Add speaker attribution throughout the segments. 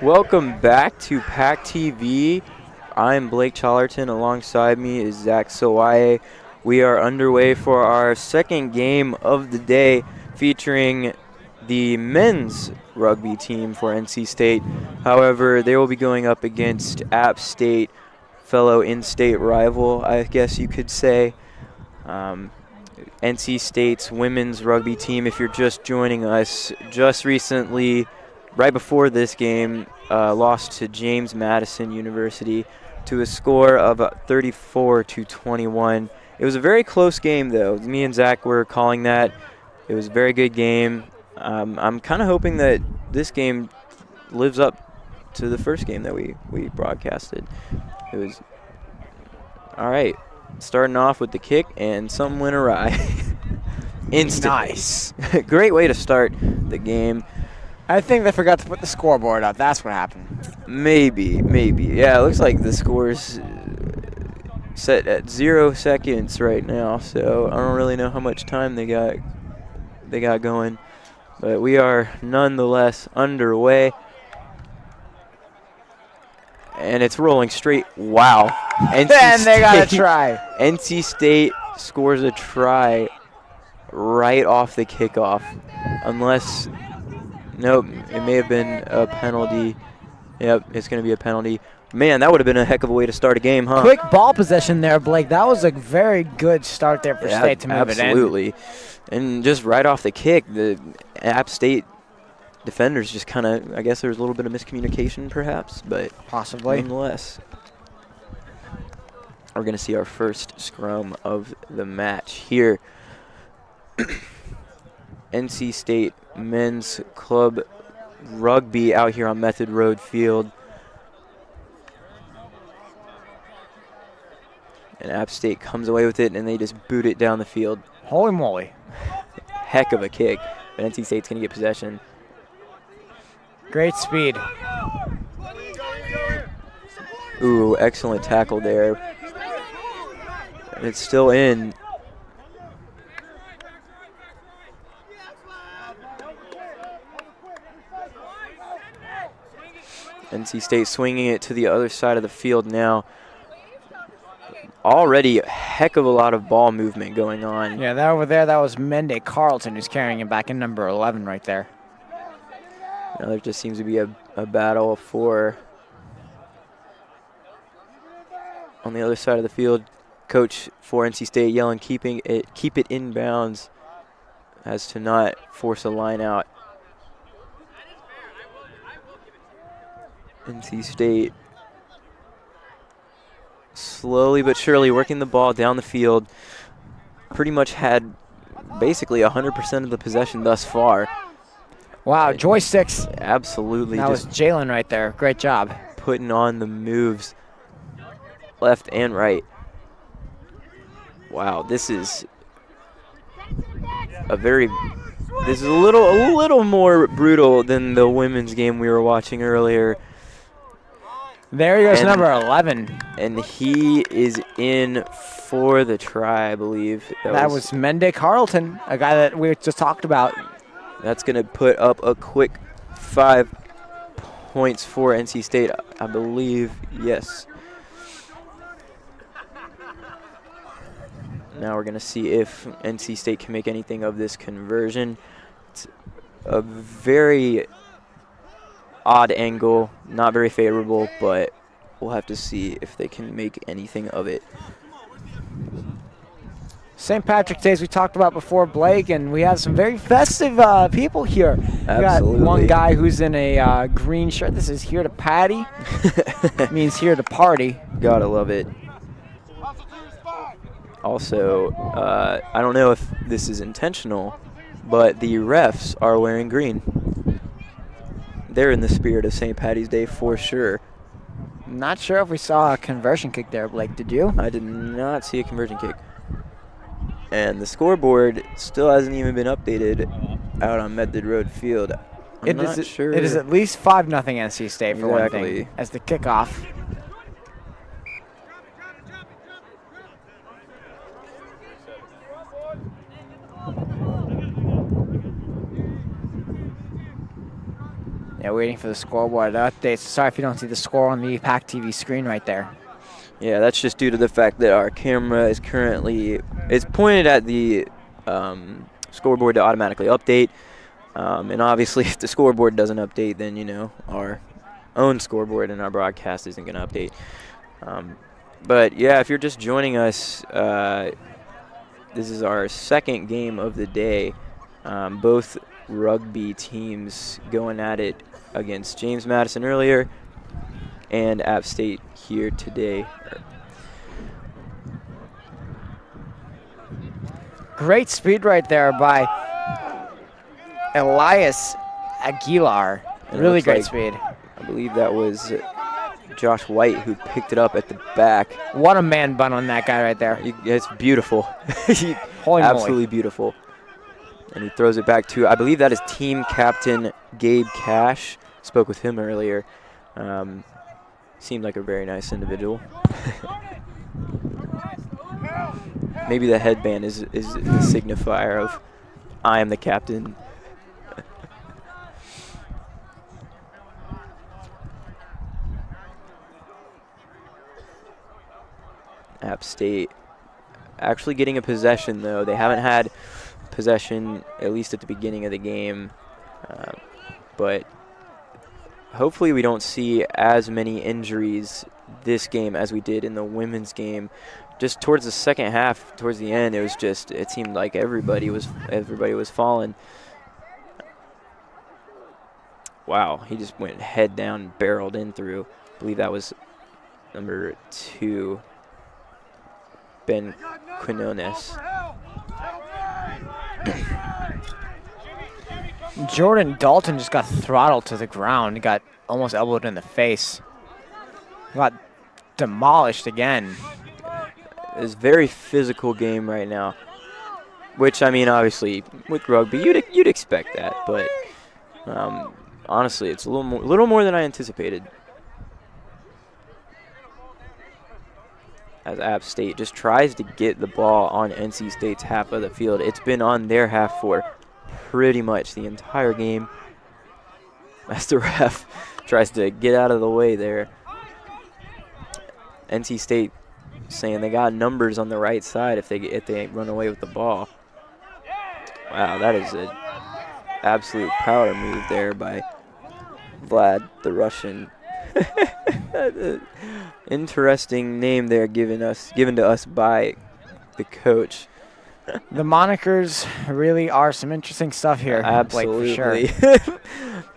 Speaker 1: Welcome back to PackTV. I'm Blake Challerton. Alongside me is Zach Sawaye. We are underway for our second game of the day, featuring the men's rugby team for NC State. However, they will be going up against App State, fellow in-state rival, I guess you could say. NC State's women's rugby team, if you're just joining us, just recently, right before this game, lost to James Madison University to a score of 34-21. It was a very close game, though. Me and Zach were calling that. It was a very good game. I'm kind of hoping that this game lives up to the first game that we broadcasted. It was all right. Starting off with the kick, and something went awry. Instantly.
Speaker 2: Nice.
Speaker 1: Great way to start the game.
Speaker 2: I think they forgot to put the scoreboard up. That's what happened.
Speaker 1: Maybe. Yeah, it looks like the score's set at 0 seconds right now, so I don't really know how much time they got going. But we are nonetheless underway. And it's rolling straight. Wow.
Speaker 2: And they got a try.
Speaker 1: NC State scores a try right off the kickoff. Unless, nope, it may have been a penalty. Yep, it's going to be a penalty. Man, that would have been a heck of a way to start a game, huh?
Speaker 2: Quick ball possession there, Blake. That was a very good start there for State to move it in.
Speaker 1: Absolutely. And just right off the kick, the App State defenders just kind of, I guess there was a little bit of miscommunication perhaps, but
Speaker 2: possibly.
Speaker 1: Nonetheless, we're going to see our first scrum of the match here. NC State Men's Club Rugby out here on Method Road Field. And App State comes away with it, and they just boot it down the field.
Speaker 2: Holy moly.
Speaker 1: Heck of a kick, but NC State's going to get possession.
Speaker 2: Great speed.
Speaker 1: Ooh, excellent tackle there. And it's still in. NC State swinging it to the other side of the field now. Already a heck of a lot of ball movement going on.
Speaker 2: Yeah, that over there, that was Mende Carlton who's carrying it back in number 11 right there.
Speaker 1: Now there just seems to be a battle for on the other side of the field. Coach for NC State yelling, keep it in bounds, as to not force a line out. NC State slowly but surely working the ball down the field. Pretty much had basically 100% of the possession thus far.
Speaker 2: Wow, joysticks.
Speaker 1: Absolutely.
Speaker 2: That was Jalen right there. Great job.
Speaker 1: Putting on the moves left and right. Wow, this is a little more brutal than the women's game we were watching earlier.
Speaker 2: There he goes, number 11.
Speaker 1: And he is in for the try, I believe.
Speaker 2: That was Mende Carlton, a guy that we just talked about.
Speaker 1: That's going to put up a quick 5 points for NC State, I believe. Yes. Now we're going to see if NC State can make anything of this conversion. It's a very odd angle, not very favorable, but we'll have to see if they can make anything of it.
Speaker 2: St. Patrick's Day, as we talked about before, Blake, and we have some very festive people here.
Speaker 1: Absolutely.
Speaker 2: We got one guy who's in a green shirt. This is here to patty. Means here to party.
Speaker 1: Gotta love it. Also, I don't know if this is intentional, but the refs are wearing green. They're in the spirit of St. Patty's Day for sure.
Speaker 2: Not sure if we saw a conversion kick there, Blake. Did you?
Speaker 1: I did not see a conversion kick. And the scoreboard still hasn't even been updated out on Method Road Field. I'm not sure.
Speaker 2: It is at least 5-0 NC State for one thing as the kickoff. Yeah, waiting for the scoreboard updates. Sorry if you don't see the score on the PackTV screen right there.
Speaker 1: Yeah, that's just due to the fact that our camera is currently, it's pointed at the scoreboard to automatically update. And obviously if the scoreboard doesn't update, then, you know, our own scoreboard and our broadcast isn't going to update. But yeah, if you're just joining us, this is our second game of the day. Both rugby teams going at it against James Madison earlier and App State here today.
Speaker 2: Great speed right there by Elias Aguilar.
Speaker 1: And
Speaker 2: Really great
Speaker 1: like,
Speaker 2: speed.
Speaker 1: I believe that was Josh White who picked it up at the back.
Speaker 2: What a man bun on that guy right there.
Speaker 1: It's beautiful.
Speaker 2: Holy
Speaker 1: Absolutely
Speaker 2: moly.
Speaker 1: beautiful. And he throws it back to, I believe that is team captain Gabe Cash. Spoke with him earlier. Seemed like a very nice individual. Maybe the headband is the signifier of I am the captain. App State actually getting a possession, though. They haven't had possession, at least at the beginning of the game. But hopefully we don't see as many injuries this game as we did in the women's game. Just towards the second half, towards the end, it seemed like everybody was falling. Wow, he just went head down, barreled in through. I believe that was number 2. Ben Quinones.
Speaker 2: Jordan Dalton just got throttled to the ground. He got almost elbowed in the face. Got demolished again.
Speaker 1: It's a very physical game right now, which, I mean, obviously with rugby you'd expect that, but honestly it's a little more than I anticipated. As App State just tries to get the ball on NC State's half of the field. It's been on their half for pretty much the entire game. As the ref tries to get out of the way there. NC State saying they got numbers on the right side if they run away with the ball. Wow, that is an absolute power move there by Vlad, the Russian. Interesting name there given to us by the coach.
Speaker 2: The monikers really are some interesting stuff here.
Speaker 1: Absolutely.
Speaker 2: Blake, for sure.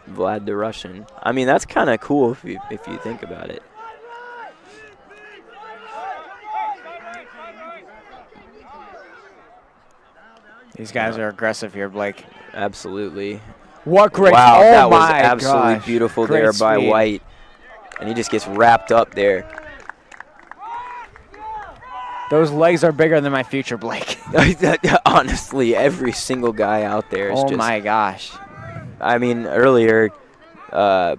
Speaker 1: Vlad the Russian. I mean, that's kind of cool if you think about it.
Speaker 2: These guys are aggressive here, Blake.
Speaker 1: Absolutely.
Speaker 2: What great!
Speaker 1: Wow,
Speaker 2: oh
Speaker 1: that was
Speaker 2: my
Speaker 1: absolutely
Speaker 2: gosh.
Speaker 1: beautiful
Speaker 2: Great
Speaker 1: there by
Speaker 2: speed.
Speaker 1: White. And he just gets wrapped up there.
Speaker 2: Those legs are bigger than my future, Blake.
Speaker 1: Honestly, every single guy out there is
Speaker 2: Oh my gosh.
Speaker 1: I mean, earlier,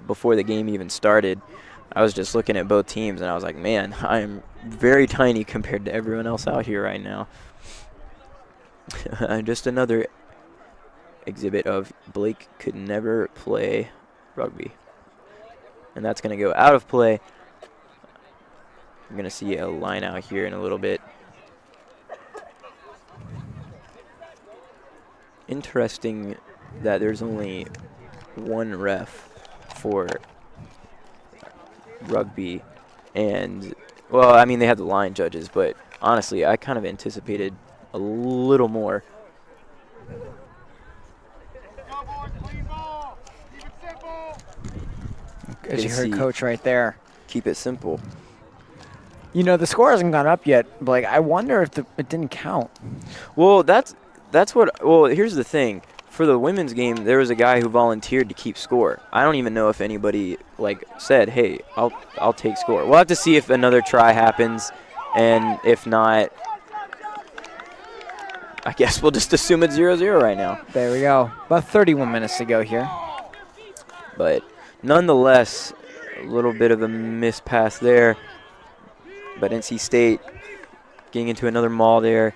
Speaker 1: before the game even started, I was just looking at both teams, and I was like, man, I am very tiny compared to everyone else out here right now. Just another exhibit of Blake could never play rugby. And that's going to go out of play. I'm going to see a line out here in a little bit. Interesting that there's only one ref for rugby. And, well, I mean, they have the line judges, but honestly, I kind of anticipated a little more.
Speaker 2: As you heard Coach right there.
Speaker 1: Keep it simple.
Speaker 2: You know, the score hasn't gone up yet, but like, I wonder if it didn't count.
Speaker 1: Well, that's what. Well, here's the thing. For the women's game, there was a guy who volunteered to keep score. I don't even know if anybody like said, "Hey, I'll take score." We'll have to see if another try happens, and if not, I guess we'll just assume it's 0-0 right now.
Speaker 2: There we go. About 31 minutes to go here.
Speaker 1: But nonetheless, a little bit of a mispass there. But NC State getting into another maul there.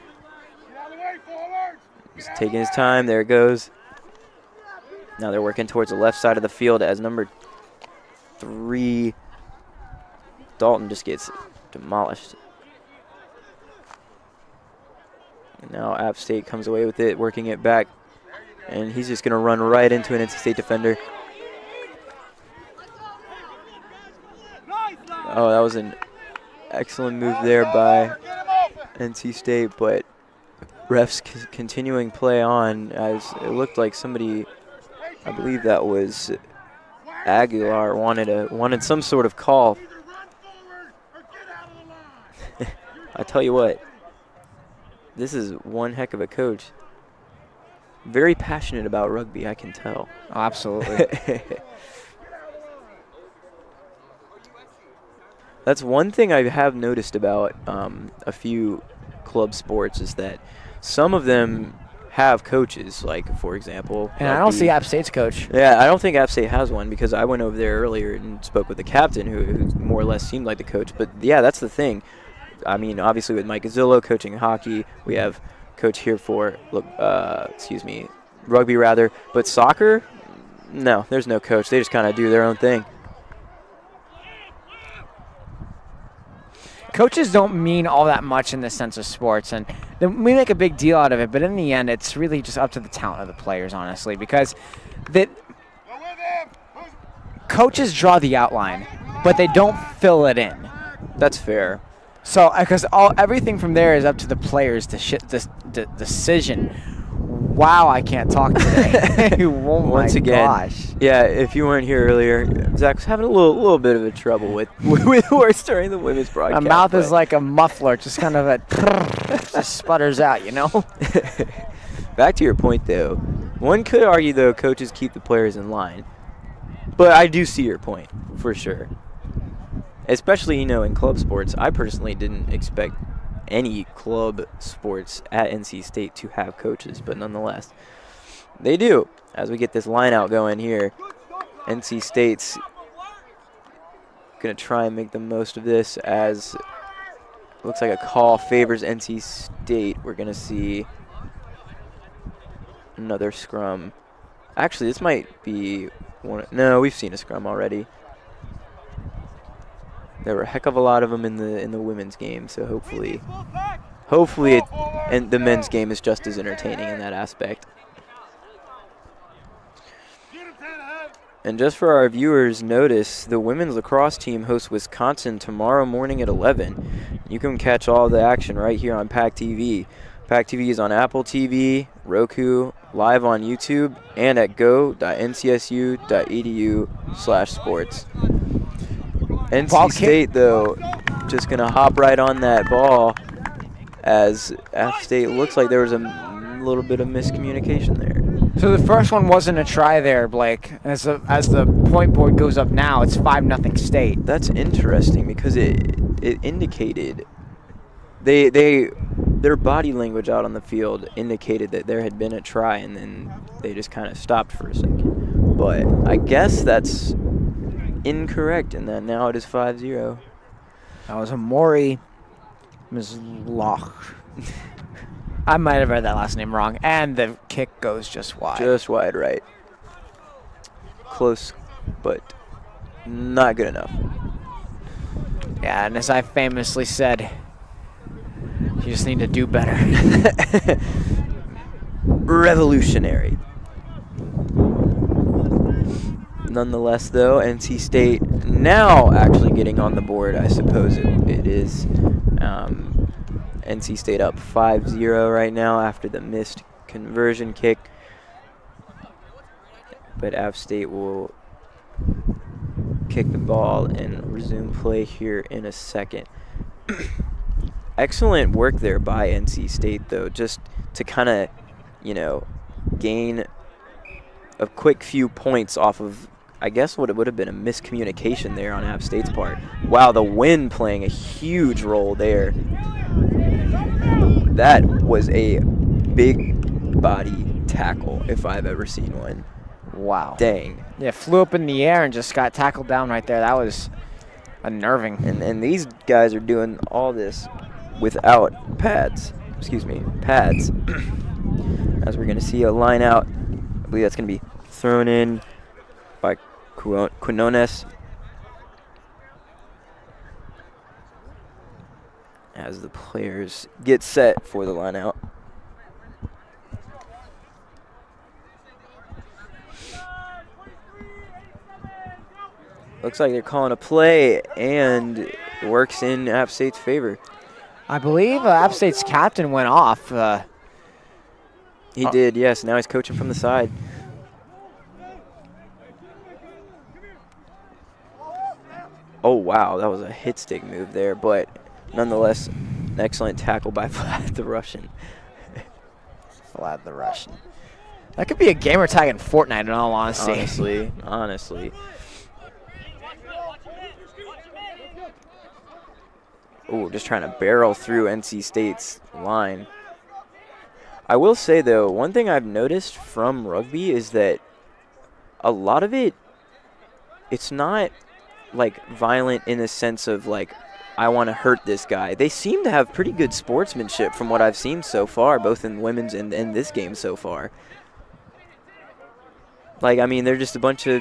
Speaker 1: Just taking his time. There it goes. Now they're working towards the left side of the field as number 3, Dalton, just gets demolished. And now App State comes away with it, working it back. And he's just going to run right into an NC State defender. Oh, that was an excellent move there by NC State, but refs continuing play on as it looked like somebody, I believe that was Aguilar, wanted some sort of call. I tell you what, this is one heck of a coach. Very passionate about rugby, I can tell.
Speaker 2: Oh, absolutely.
Speaker 1: That's one thing I have noticed about a few club sports is that some of them have coaches, like, for example.
Speaker 2: And I don't see App State's coach.
Speaker 1: Yeah, I don't think App State has one because I went over there earlier and spoke with the captain who more or less seemed like the coach. But, yeah, that's the thing. I mean, obviously with Mike Gazzillo coaching hockey, we have coach here for, rugby rather. But soccer, no, there's no coach. They just kind of do their own thing.
Speaker 2: Coaches don't mean all that much in the sense of sports, and we make a big deal out of it, but in the end, it's really just up to the talent of the players, honestly, because coaches draw the outline, but they don't fill it in.
Speaker 1: That's fair.
Speaker 2: So, because everything from there is up to the players' decision. Wow, I can't talk today. Oh
Speaker 1: Once
Speaker 2: my
Speaker 1: again,
Speaker 2: gosh.
Speaker 1: Yeah, if you weren't here earlier, Zach was having a little bit of a trouble with words during the women's broadcast.
Speaker 2: My mouth is like a muffler, just kind of just sputters out, you know?
Speaker 1: Back to your point, though. One could argue, though, coaches keep the players in line. But I do see your point, for sure. Especially, in club sports. I personally didn't expect any club sports at NC State to have coaches, but nonetheless, they do. As we get this line out going here, NC State's going to try and make the most of this as looks like a call favors NC State. We're going to see another scrum. Actually, this might be one. No, we've seen a scrum already. There were a heck of a lot of them in the women's game, so hopefully and the men's game is just as entertaining in that aspect. And just for our viewers, notice the women's lacrosse team hosts Wisconsin tomorrow morning at 11. You can catch all the action right here on PackTV. PackTV is on Apple TV, Roku, live on YouTube, and at go.ncsu.edu/sports. NC State, though, just going to hop right on that ball as App State looks like there was a little bit of miscommunication there.
Speaker 2: So the first one wasn't a try there, Blake. As the point board goes up now, it's 5-0 State.
Speaker 1: That's interesting because it indicated their body language out on the field indicated that there had been a try, and then they just kind of stopped for a second. But I guess that's incorrect in that now it is 5-0.
Speaker 2: That was a Maury Misloch. I might have read that last name wrong. And the kick goes just wide.
Speaker 1: Just wide, right. Close, but not good enough.
Speaker 2: Yeah, and as I famously said, you just need to do better.
Speaker 1: Revolutionary. Nonetheless, though, NC State now actually getting on the board. I suppose it is. NC State up 5-0 right now after the missed conversion kick. But App State will kick the ball and resume play here in a second. Excellent work there by NC State, though, just to kind of, gain a quick few points off of, I guess, what it would have been a miscommunication there on App State's part. Wow, the wind playing a huge role there. That was a big body tackle if I've ever seen one.
Speaker 2: Wow.
Speaker 1: Dang.
Speaker 2: Yeah, flew up in the air and just got tackled down right there. That was unnerving.
Speaker 1: And these guys are doing all this without pads. As we're going to see a line out. I believe that's going to be thrown in by Quinones. As the players get set for the line out. Looks like they're calling a play, and it works in App State's favor.
Speaker 2: I believe App State's captain went off.
Speaker 1: He did, yes. Now he's coaching from the side. Oh, wow. That was a hit stick move there, but nonetheless, an excellent tackle by Vlad the Russian.
Speaker 2: Vlad the Russian. That could be a gamer tag in Fortnite, in all honesty.
Speaker 1: Honestly. Oh, just trying to barrel through NC State's line. I will say, though, one thing I've noticed from rugby is that a lot of it's not, like, violent in the sense of, like, I want to hurt this guy. They seem to have pretty good sportsmanship from what I've seen so far, both in women's and in this game so far. Like, I mean, they're just a bunch of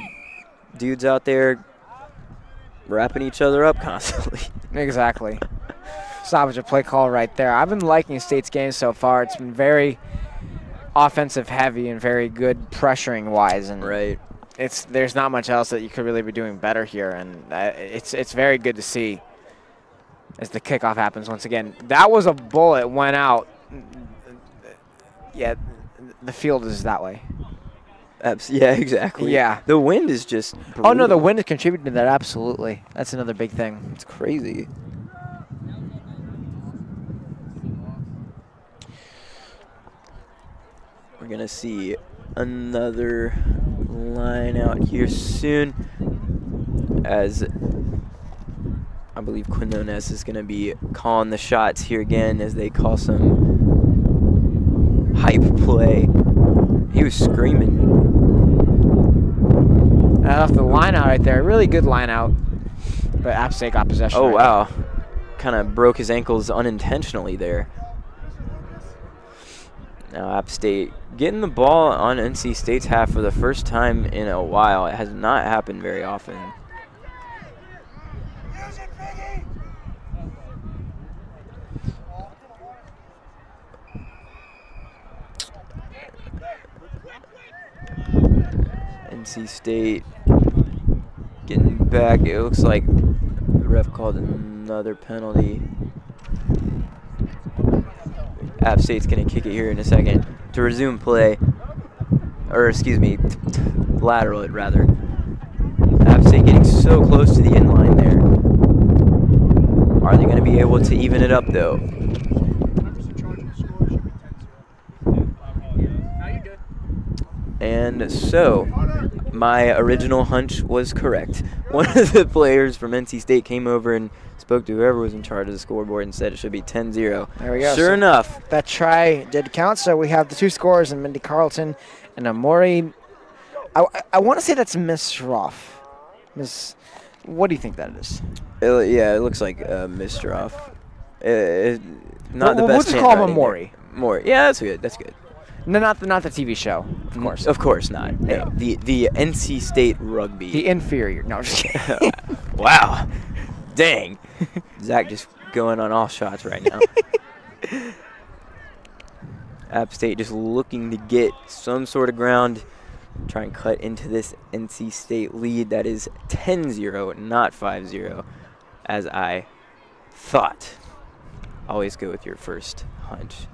Speaker 1: dudes out there wrapping each other up constantly.
Speaker 2: Exactly. Stoppage of play call right there. I've been liking State's game so far. It's been very offensive heavy and very good pressuring wise, and
Speaker 1: right.
Speaker 2: There's not much else that you could really be doing better here, and it's very good to see as the kickoff happens once again. That was a bullet, went out. Yeah, the field is that way.
Speaker 1: Yeah, exactly.
Speaker 2: Yeah.
Speaker 1: The wind is just brutal.
Speaker 2: Oh, no, the wind is contributing to that, absolutely. That's another big thing.
Speaker 1: It's crazy. We're going to see another line out here soon, as I believe Quinones is going to be calling the shots here again as they call some hype play. He was screaming.
Speaker 2: Off the line out right there. Really good line out. But App State got possession.
Speaker 1: Oh,
Speaker 2: right
Speaker 1: wow. Kind of broke his ankles unintentionally there. Now App State getting the ball on NC State's half for the first time in a while. It has not happened very often. NC State getting back. It looks like the ref called another penalty. App State's going to kick it here in a second to resume play. Or, excuse me, lateral it rather. App State getting so close to the end line there. Are they going to be able to even it up, though? And so, my original hunch was correct. One of the players from NC State came over and spoke to whoever was in charge of the scoreboard and said it should be 10-0.
Speaker 2: There we go.
Speaker 1: Sure enough.
Speaker 2: That try did count, so we have the two scores in Mindy Carlton and Amori. I want to say that's Miss Roth. What do you think that is?
Speaker 1: Yeah, it looks like Mr. Off. Not the best.
Speaker 2: We'll just call him Amori.
Speaker 1: Maury. Yeah, that's good. That's good.
Speaker 2: No, not the TV show, of course.
Speaker 1: Of course not. No, the NC State Rugby.
Speaker 2: The inferior. No, just kidding.
Speaker 1: Wow. Dang. Zach just going on all shots right now. App State just looking to get some sort of ground, try and cut into this NC State lead that is 10-0, not 5-0, as I thought. Always go with your first hunch.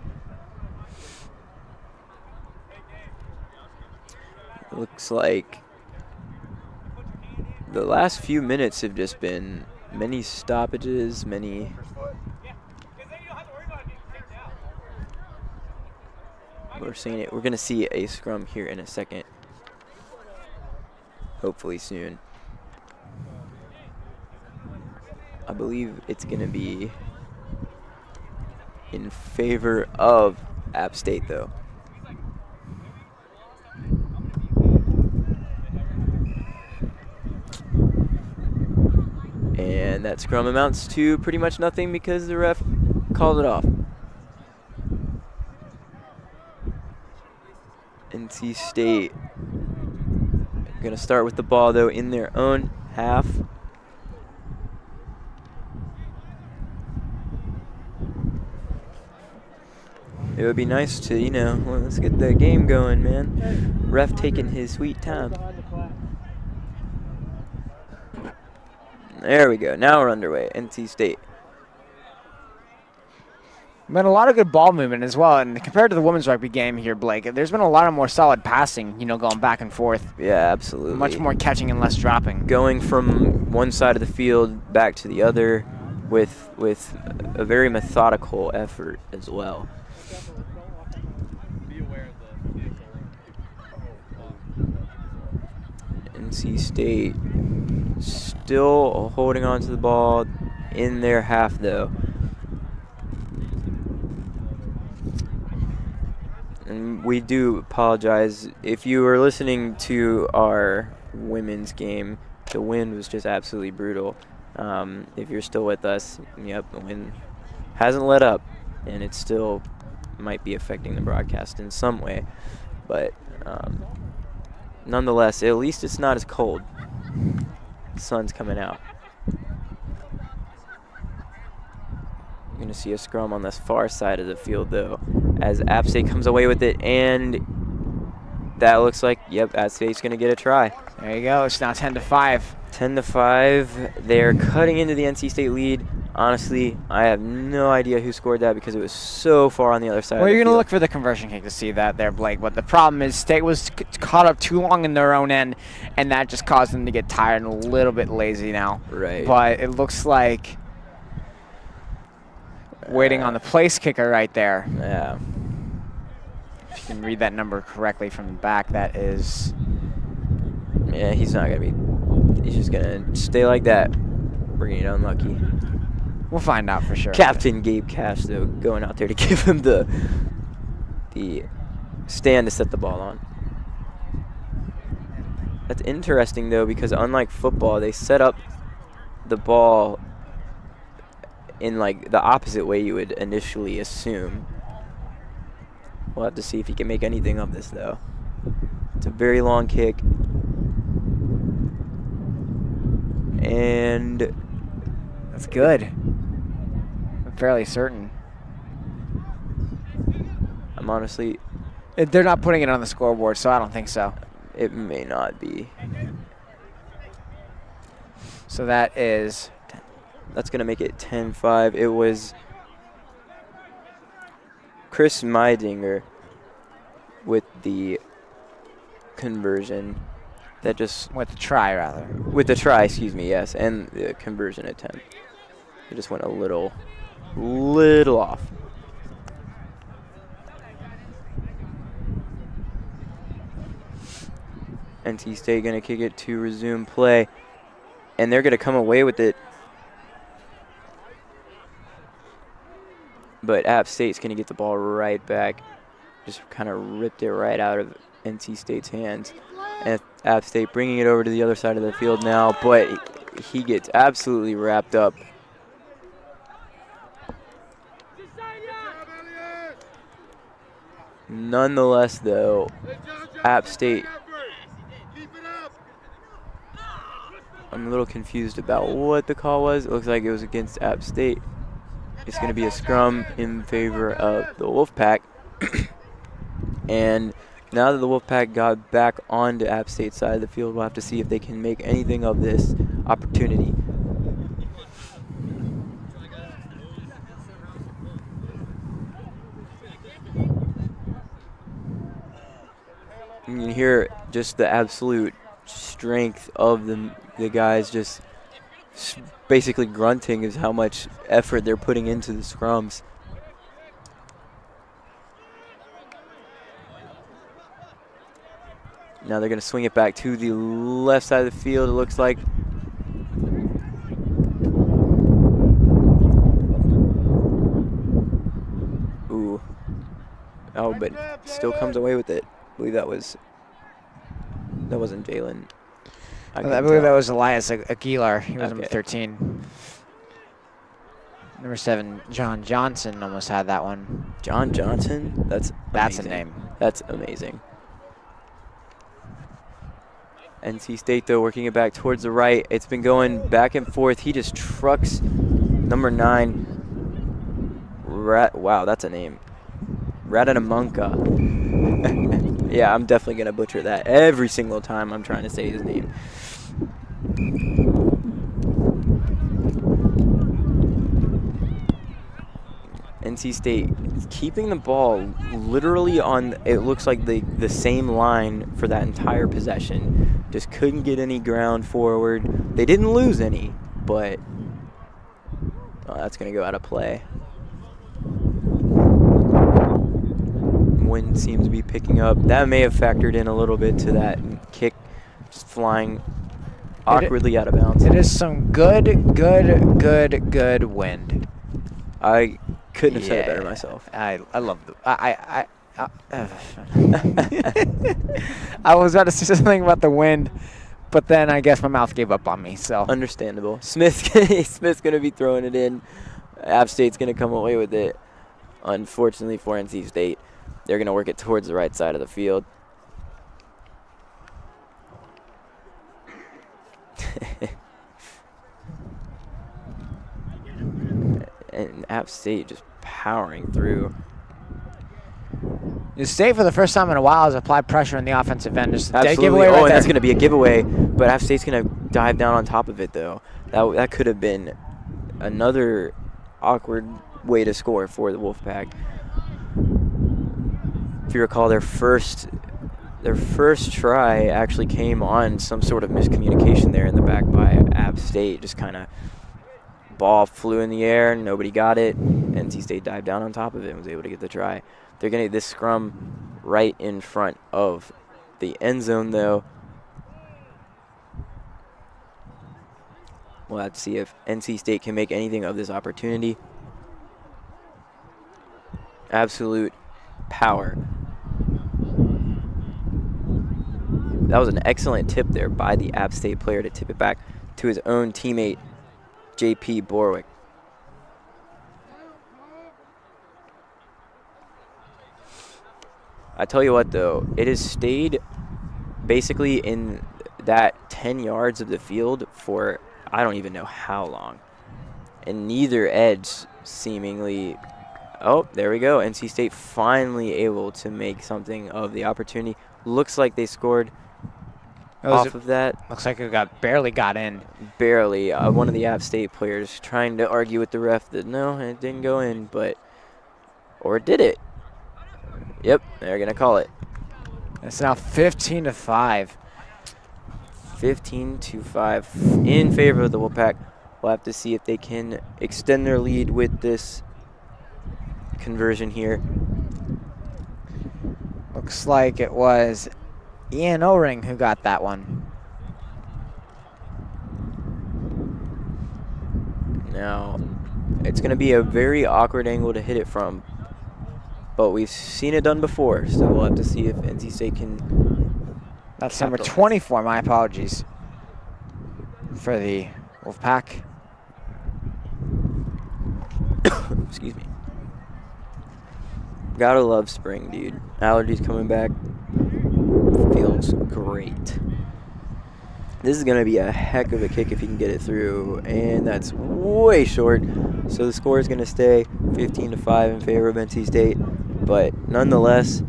Speaker 1: Looks like the last few minutes have just been many stoppages, many. We're seeing it. We're going to see a scrum here in a second. Hopefully soon. I believe it's going to be in favor of App State, though. And that scrum amounts to pretty much nothing because the ref called it off. NC State Going to start with the ball, though, in their own half. It would be nice to, you know, well, let's get the game going, man. Ref taking his sweet time. There we go. Now we're underway. NC State.
Speaker 2: Been a lot of good ball movement as well, and compared to the women's rugby game here, Blake, there's been a lot of more solid passing, you know, going back and forth.
Speaker 1: Yeah, absolutely.
Speaker 2: Much more catching and less dropping.
Speaker 1: Going from one side of the field back to the other with a very methodical effort as well. NC State still holding on to the ball in their half, though. And we do apologize. If you were listening to our women's game, the wind was just absolutely brutal. If you're still with us, yep, the wind hasn't let up, and it still might be affecting the broadcast in some way. But nonetheless, at least it's not as cold. The sun's coming out. You're going to see a scrum on this far side of the field, though, as App State comes away with it, and that looks like, yep, App State's going to get a try.
Speaker 2: There you go. It's now 10-5.
Speaker 1: 10-5. They're cutting into the NC State lead. Honestly, I have no idea who scored that because it was so far on the other side.
Speaker 2: Well,
Speaker 1: of the
Speaker 2: you're going to
Speaker 1: field.
Speaker 2: look for the conversion kick to see that there, Blake. But the problem is State was caught up too long in their own end, and that just caused them to get tired and a little bit lazy now.
Speaker 1: Right.
Speaker 2: But it looks like waiting on the place kicker right there.
Speaker 1: Yeah.
Speaker 2: If you can read that number correctly from the back, that is...
Speaker 1: Yeah, he's not going to be... He's just going to stay like that. We're going to get unlucky.
Speaker 2: We'll find out for sure.
Speaker 1: Captain Gabe Cash, though, going out there to give him the stand to set the ball on. That's interesting, though, because unlike football, they set up the ball in, like, the opposite way you would initially assume. We'll have to see if he can make anything of this, though. It's a very long kick. And
Speaker 2: that's good. I'm fairly certain.
Speaker 1: I'm honestly...
Speaker 2: They're not putting it on the scoreboard, so I don't think so.
Speaker 1: It may not be.
Speaker 2: So that is...
Speaker 1: That's going to make it 10-5. It was Chris Meidinger with the conversion. That just...
Speaker 2: With the try, rather.
Speaker 1: With the try, excuse me, yes, and the conversion attempt. It just went a little off. NC State going to kick it to resume play, and they're going to come away with it. But App State's going to get the ball right back. Just kind of ripped it right out of NC State's hands. And App State bringing it over to the other side of the field now, but he gets absolutely wrapped up. Nonetheless, though, App State, I'm a little confused about what the call was. It looks like it was against App State. It's going to be a scrum in favor of the Wolfpack. And now that the Wolfpack got back onto App State's side of the field, we'll have to see if they can make anything of this opportunity. You can hear just the absolute strength of the guys just basically grunting is how much effort they're putting into the scrums. Now they're going to swing it back to the left side of the field, it looks like. Ooh. Oh, but still comes away with it. I believe that wasn't Jalen.
Speaker 2: I believe that was Elias Aguilar. He was number 13. Number 7, John Johnson almost had that one.
Speaker 1: John Johnson? That's
Speaker 2: a name.
Speaker 1: That's amazing. NC State, though, working it back towards the right. It's been going back and forth. He just trucks number 9. Wow, that's a name. Radanamunka. Yeah, I'm definitely going to butcher that every single time I'm trying to say his name. NC State is keeping the ball literally on, it looks like the same line for that entire possession. Just couldn't get any ground forward. They didn't lose any, but that's going to go out of play. Wind seems to be picking up. That may have factored in a little bit to that kick just flying awkwardly out of bounds.
Speaker 2: It is some good wind.
Speaker 1: I couldn't have said it better myself.
Speaker 2: I love the I was about to say something about the wind, but then I guess my mouth gave up on me. So
Speaker 1: understandable. Smith's gonna be throwing it in. App State's gonna come away with it. Unfortunately for NC State, they're gonna work it towards the right side of the field. And App State just powering through.
Speaker 2: New State, for the first time in a while, has applied pressure in the offensive end. Just
Speaker 1: absolutely.
Speaker 2: Giveaway right
Speaker 1: and
Speaker 2: there.
Speaker 1: That's going to be a giveaway, but App State's going to dive down on top of it, though. That could have been another awkward way to score for the Wolfpack. If you recall, their first try actually came on some sort of miscommunication there in the back by App State. Just kind of ball flew in the air, nobody got it. NC State dived down on top of it and was able to get the try. They're going to get this scrum right in front of the end zone, though. We'll have to see if NC State can make anything of this opportunity. Absolute power. That was an excellent tip there by the App State player to tip it back to his own teammate, J.P. Borwick. I tell you what, though, it has stayed basically in that 10 yards of the field for I don't even know how long. And neither edge seemingly... Oh, there we go. NC State finally able to make something of the opportunity. Looks like they scored off of that.
Speaker 2: Looks like it barely got in.
Speaker 1: Barely. One of the App State players trying to argue with the ref that no, it didn't go in, but... Or did it? Yep, they're going to call it.
Speaker 2: It's now 15-5.
Speaker 1: 15-5 in favor of the Wolfpack. We'll have to see if they can extend their lead with this conversion here.
Speaker 2: Looks like it was Ian O-Ring who got that one.
Speaker 1: Now, it's going to be a very awkward angle to hit it from, but we've seen it done before, so we'll have to see if NC State can.
Speaker 2: That's number 24, my apologies, for the Wolfpack.
Speaker 1: Excuse me. Gotta love spring, dude. Allergies coming back. Feels great. This is going to be a heck of a kick if he can get it through, and that's way short. So the score is going to stay 15-5 in favor of NC State, but nonetheless,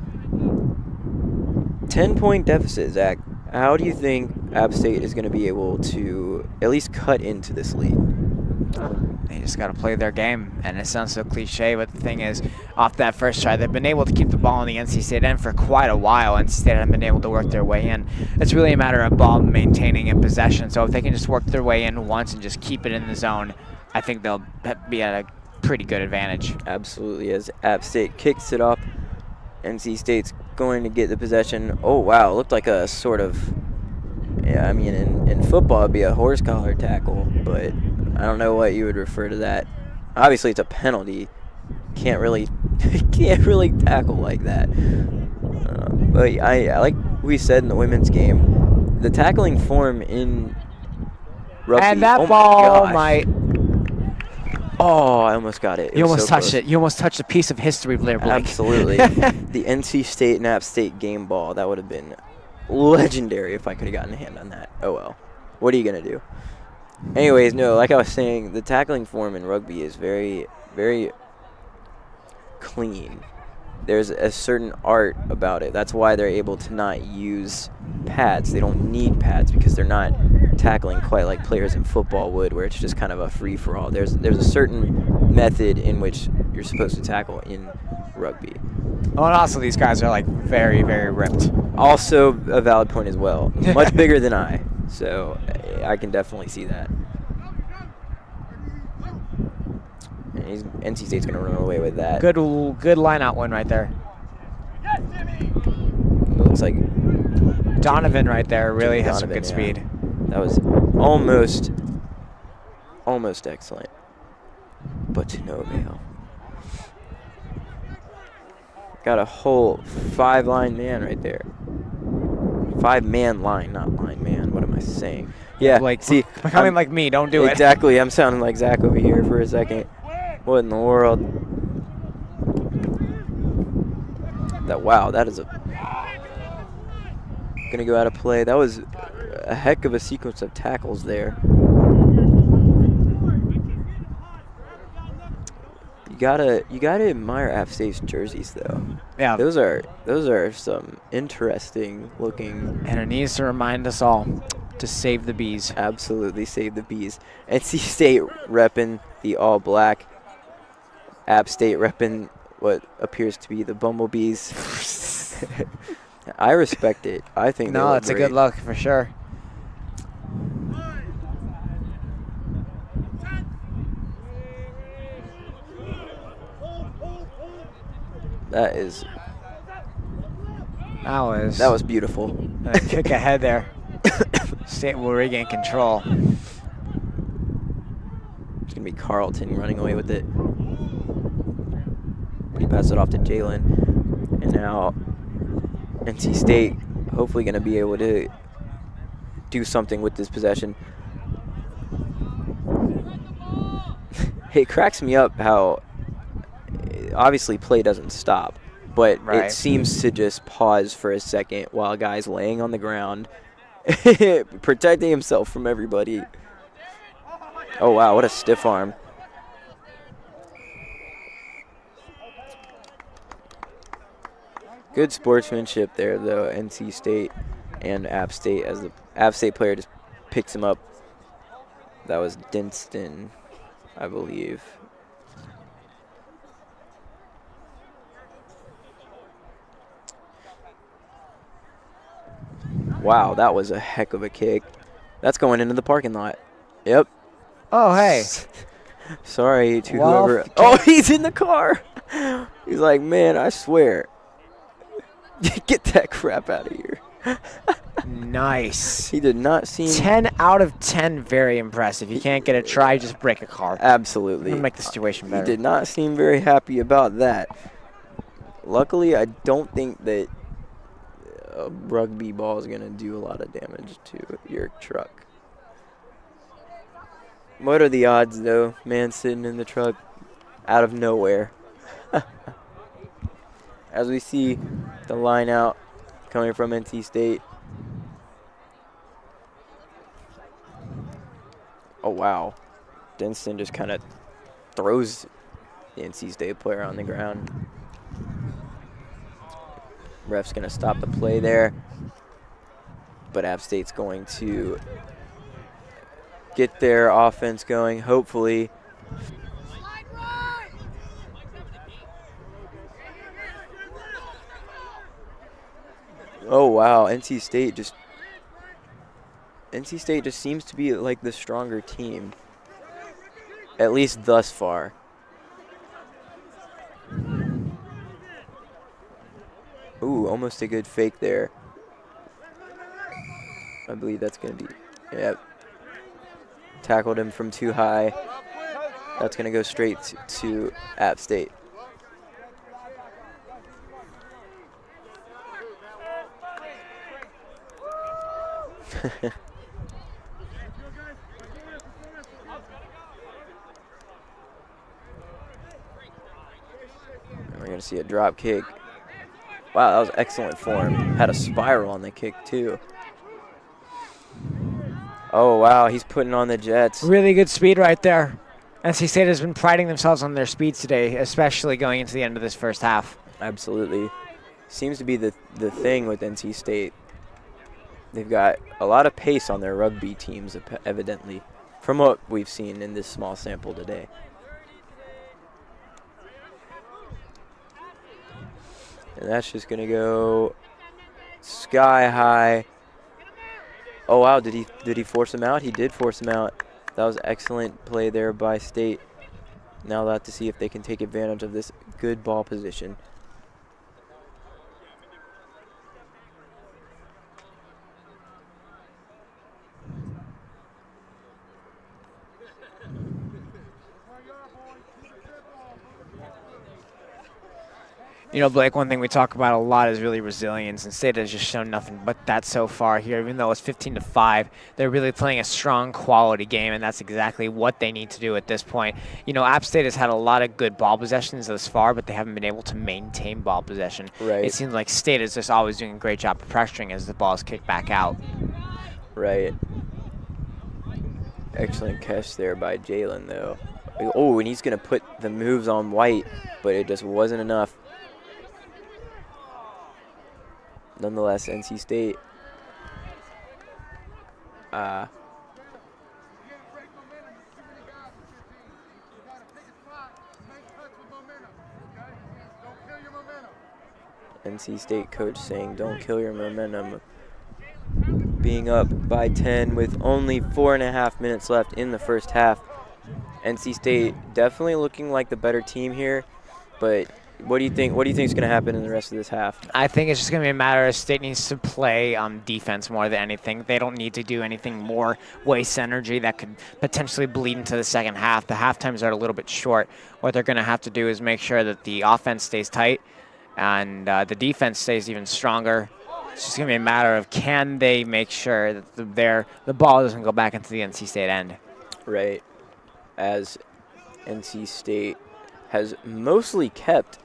Speaker 1: 10-point deficit, Zach. How do you think App State is going to be able to at least cut into this lead?
Speaker 2: They just got to play their game, and it sounds so cliche, but the thing is, off that first try, they've been able to keep the ball in the NC State end for quite a while. NC State hasn't been able to work their way in. It's really a matter of ball maintaining and possession, so if they can just work their way in once and just keep it in the zone, I think they'll be at a pretty good advantage.
Speaker 1: Absolutely, as App State kicks it up, NC State's going to get the possession. Oh, wow, it looked like a sort of, yeah, I mean, in football it'd be a horse collar tackle, but I don't know what you would refer to that. Obviously, it's a penalty. Can't really tackle like that. But I like we said in the women's game, the tackling form in rugby.
Speaker 2: And that ball might.
Speaker 1: Oh, I almost got it.
Speaker 2: You almost touched it. You almost touched a piece of history there, Blake.
Speaker 1: Absolutely. The NC State and App State game ball. That would have been legendary if I could have gotten a hand on that. Oh well. What are you going to do? Anyways, no, like I was saying, the tackling form in rugby is very, very clean. There's a certain art about it. That's why they're able to not use pads. They don't need pads because they're not tackling quite like players in football would, where it's just kind of a free-for-all. There's a certain method in which you're supposed to tackle in rugby.
Speaker 2: Oh, and also these guys are like very, very ripped.
Speaker 1: Also a valid point as well. Much bigger than I, so I can definitely see that. And NC State's going to run away with that.
Speaker 2: Good line-out win right there.
Speaker 1: It looks like
Speaker 2: Donovan right there really has some
Speaker 1: Donovan,
Speaker 2: good speed.
Speaker 1: That was almost excellent, but to no avail. Got a whole 5-line man right there. 5-man line, not line man. What am I saying? Yeah,
Speaker 2: Like,
Speaker 1: see,
Speaker 2: becoming like me, don't do it.
Speaker 1: Exactly, I'm sounding like Zach over here for a second. What in the world? Wow, that is gonna go out of play. That was a heck of a sequence of tackles there. You gotta admire App State's jerseys though.
Speaker 2: Yeah.
Speaker 1: Those are some interesting looking.
Speaker 2: And it needs to remind us all to save the bees.
Speaker 1: Absolutely save the bees. NC State repping the all black. App State repping what appears to be the bumblebees. I respect it. I think
Speaker 2: no, it's a good look for sure.
Speaker 1: That was beautiful.
Speaker 2: Kick ahead there. State will regain control.
Speaker 1: It's gonna be Carlton running away with it. He passed it off to Jalen, and now NC State hopefully gonna be able to do something with this possession. It cracks me up how obviously play doesn't stop, but
Speaker 2: right.
Speaker 1: It seems to just pause for a second while a guy's laying on the ground, protecting himself from everybody. Oh wow, what a stiff arm. Good sportsmanship there, though, NC State and App State, as the App State player just picks him up. That was Dinston, I believe. Wow, that was a heck of a kick. That's going into the parking lot. Yep.
Speaker 2: Oh, hey.
Speaker 1: Sorry to whoever. Oh, he's in the car. He's like, man, I swear. Get that crap out of here.
Speaker 2: Nice.
Speaker 1: He did not seem.
Speaker 2: 10 out of 10, very impressive. You can't get a try, just break a car.
Speaker 1: Absolutely.
Speaker 2: Make the situation better.
Speaker 1: He did not seem very happy about that. Luckily, I don't think that a rugby ball is going to do a lot of damage to your truck. What are the odds, though? Man sitting in the truck out of nowhere. As we see the line out coming from NC State. Oh, wow. Dinston just kind of throws the NC State player on the ground. Ref's going to stop the play there. But App State's going to get their offense going, hopefully. Oh, wow. NC State just seems to be like the stronger team, at least thus far. Ooh, almost a good fake there. I believe that's going to be, yep. Tackled him from too high. That's going to go straight to App State. We're going to see a drop kick. Wow, that was excellent form. Had a spiral on the kick, too. Oh, wow, he's putting on the jets.
Speaker 2: Really good speed right there. NC State has been priding themselves on their speeds today, especially going into the end of this first half.
Speaker 1: Absolutely. Seems to be the thing with NC State. They've got a lot of pace on their rugby teams, evidently, from what we've seen in this small sample today. And that's just going to go sky high. Oh, wow, did he force him out? He did force him out. That was excellent play there by State. Now they'll have to see if they can take advantage of this good ball position.
Speaker 2: You know, Blake, one thing we talk about a lot is really resilience, and State has just shown nothing but that so far here. Even though it's 15-5, they're really playing a strong quality game, and that's exactly what they need to do at this point. You know, App State has had a lot of good ball possessions thus far, but they haven't been able to maintain ball possession.
Speaker 1: Right.
Speaker 2: It seems like State is just always doing a great job of pressuring as the ball is kicked back out.
Speaker 1: Right. Excellent catch there by Jalen, though. Oh, and he's going to put the moves on White, but it just wasn't enough. Nonetheless, NC State NC State coach saying, don't kill your momentum. Being up by 10 with only 4.5 minutes left in the first half. NC State definitely looking like the better team here, but what do you think? What do you think is going to happen in the rest of this half?
Speaker 2: I think it's just going to be a matter of State needs to play defense more than anything. They don't need to do anything more, waste energy that could potentially bleed into the second half. The half times are a little bit short. What they're going to have to do is make sure that the offense stays tight and the defense stays even stronger. It's just going to be a matter of can they make sure that the ball doesn't go back into the NC State end.
Speaker 1: Right. As NC State has mostly kept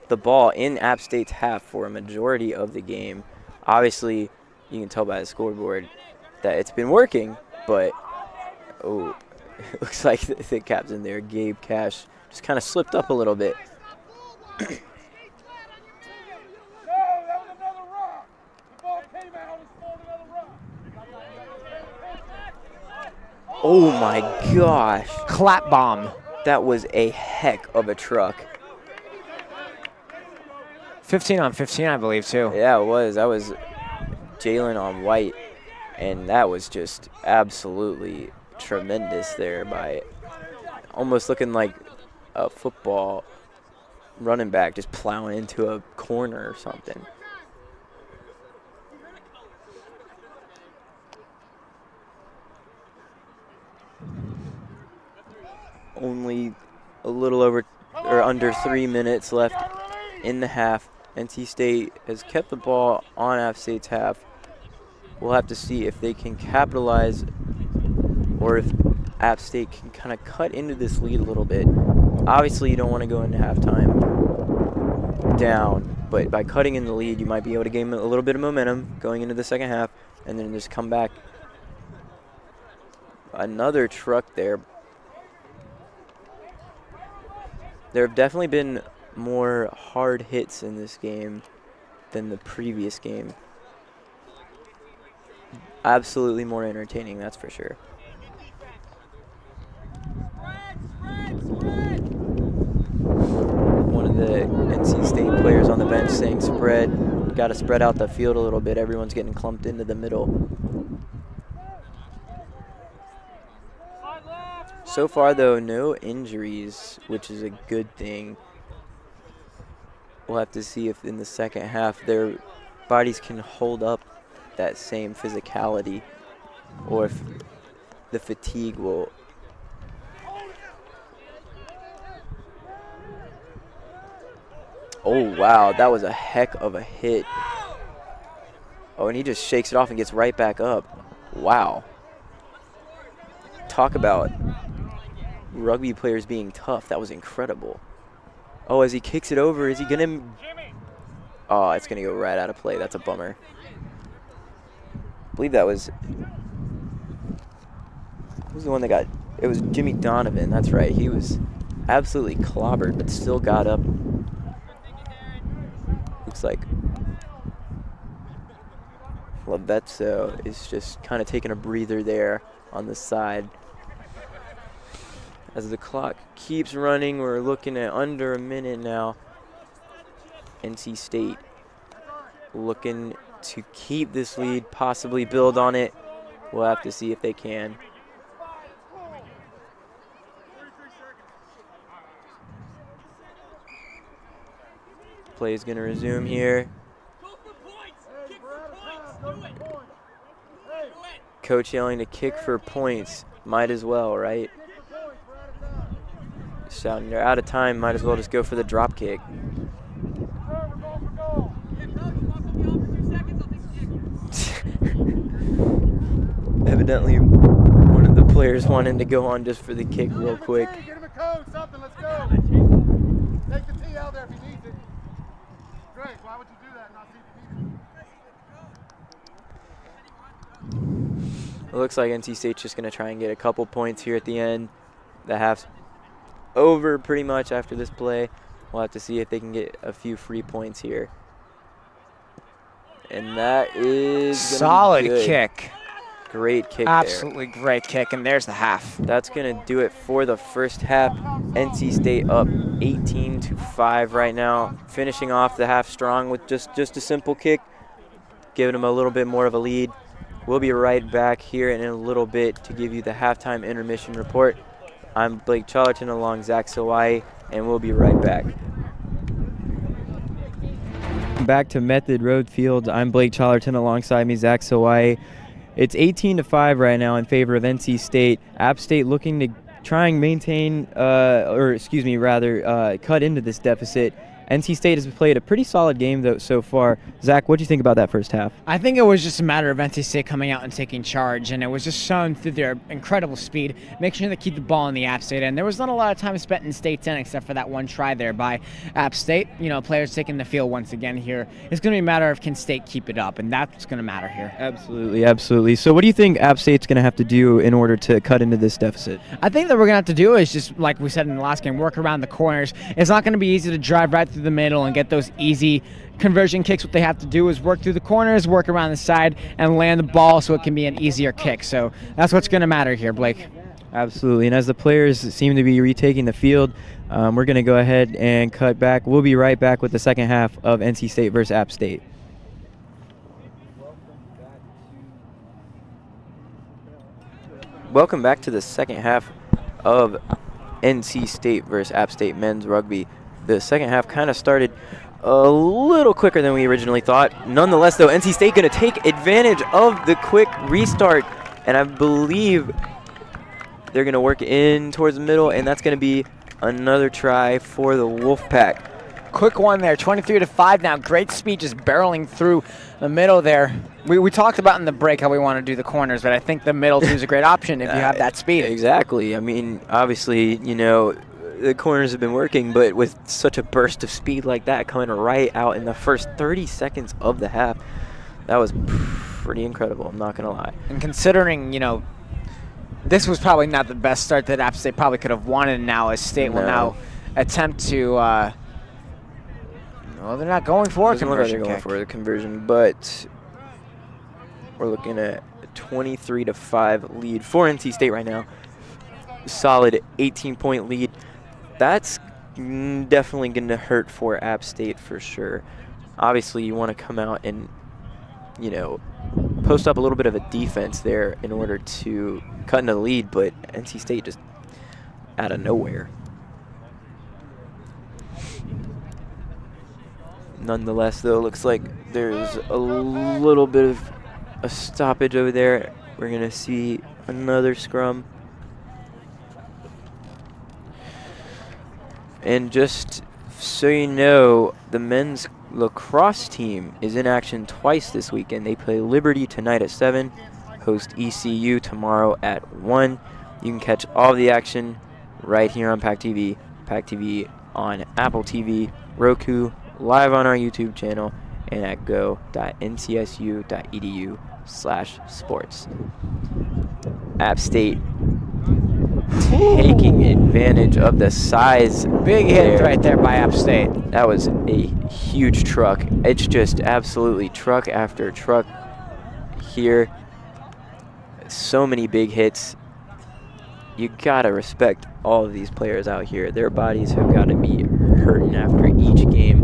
Speaker 1: the ball in App State's half for a majority of the game. Obviously, you can tell by the scoreboard that it's been working, but oh, it looks like the captain there, Gabe Cash, just kind of slipped up a little bit. Oh my gosh.
Speaker 2: Clap bomb.
Speaker 1: That was a heck of a truck.
Speaker 2: 15 on 15, I believe, too.
Speaker 1: Yeah, it was. That was Jalen on White, and that was just absolutely tremendous there by almost looking like a football running back just plowing into a corner or something. Only a little over or under 3 minutes left in the half. NC State has kept the ball on App State's half. We'll have to see if they can capitalize or if App State can kind of cut into this lead a little bit. Obviously, you don't want to go into halftime down, but by cutting in the lead, you might be able to gain a little bit of momentum going into the second half and then just come back. Another truck there. There have definitely been more hard hits in this game than the previous game. Absolutely more entertaining, that's for sure. One of the NC State players on the bench saying spread. Got to spread out the field a little bit. Everyone's getting clumped into the middle. So far, though, no injuries, which is a good thing. We'll have to see if in the second half their bodies can hold up that same physicality or if the fatigue will. Oh, wow, that was a heck of a hit. Oh, and he just shakes it off and gets right back up. Wow. Talk about rugby players being tough. That was incredible. Oh, as he kicks it over, is he going to... Oh, it's going to go right out of play. That's a bummer. I believe that was... Who's the one that got... It was Jimmy Donovan. That's right. He was absolutely clobbered, but still got up. Looks like Lavezzo is just kind of taking a breather there on the side. As the clock keeps running, we're looking at under a minute now. NC State looking to keep this lead, possibly build on it. We'll have to see if they can. Play is going to resume here. Coach yelling to kick for points. Might as well, right? Shouting they're out of time, might as well just go for the drop kick. Evidently, one of the players wanted to go on just for the kick real quick.
Speaker 3: Get him a code, something, let's go. Take the T out there if he needs it. Greg, why would you do that and not see if you need it?
Speaker 1: It looks like NC State's just going to try and get a couple points here at the end. The half's over pretty much after this play. We'll have to see if they can get a few free points here. And that is
Speaker 2: solid kick.
Speaker 1: Great kick.
Speaker 2: Absolutely there. Great kick, and there's the half.
Speaker 1: That's going to do it for the first half. NC State up 18-5 right now, finishing off the half strong with just a simple kick, giving them a little bit more of a lead. We'll be right back here in a little bit to give you the halftime intermission report. I'm Blake Charlton along Zach Sawai, and we'll be right back. Back to Method Road Field. I'm Blake Charlton alongside me, Zach Sawai. It's 18-5 right now in favor of NC State. App State looking to try and maintain, cut into this deficit. NC State has played a pretty solid game though so far. Zach, what do you think about that first half?
Speaker 4: I think it was just a matter of NC State coming out and taking charge, and it was just shown through their incredible speed, making sure they keep the ball in the App State end. There was not a lot of time spent in State's end except for that one try there by App State. You know, players taking the field once again here. It's going to be a matter of can State keep it up, and that's going to matter here.
Speaker 1: Absolutely, absolutely. So what do you think App State's going to have to do in order to cut into this deficit?
Speaker 4: I think that we're going to have to do is just, like we said in the last game, work around the corners. It's not going to be easy to drive right through the middle and get those easy conversion kicks. What they have to do is work through the corners, work around the side, and land the ball so it can be an easier kick. So that's what's going to matter here, Blake.
Speaker 1: Absolutely. And as the players seem to be retaking the field, we're going to go ahead and cut back. We'll be right back with the second half of NC State versus App State. Welcome back to the second half of NC State versus App State men's rugby. The second half kind of started a little quicker than we originally thought. Nonetheless, though, NC State going to take advantage of the quick restart, and I believe they're going to work in towards the middle, and that's going to be another try for the Wolfpack.
Speaker 2: Quick one there, 23-5 now. Great speed just barreling through the middle there. We talked about in the break how we want to do the corners, but I think the middle too is a great option if you have that speed.
Speaker 1: Exactly. I mean, obviously, you know, the corners have been working, but with such a burst of speed like that coming right out in the first 30 seconds of the half, that was pretty incredible, I'm not going to lie.
Speaker 2: And considering, you know, this was probably not the best start that App State probably could have wanted now, as State will now attempt to, well, they're not going for a conversion
Speaker 1: They're going
Speaker 2: kick.
Speaker 1: for the conversion, but we're looking at a 23-5 lead for NC State right now. Solid 18-point lead. That's definitely going to hurt for App State for sure. Obviously, you want to come out and, you know, post up a little bit of a defense there in order to cut into the lead, but NC State just out of nowhere. Nonetheless, though, looks like there's a little bit of a stoppage over there. We're going to see another scrum. And just so you know, the men's lacrosse team is in action twice this weekend. They play Liberty tonight at 7, host ECU tomorrow at 1. You can catch all the action right here on PackTV. PackTV on Apple TV, Roku, live on our YouTube channel and at go.ncsu.edu/sports. App State taking advantage of the size.
Speaker 2: Big hit right there by App State.
Speaker 1: That was a huge truck. It's just absolutely truck after truck here. So many big hits. You gotta respect all of these players out here. Their bodies have got to be hurting after each game.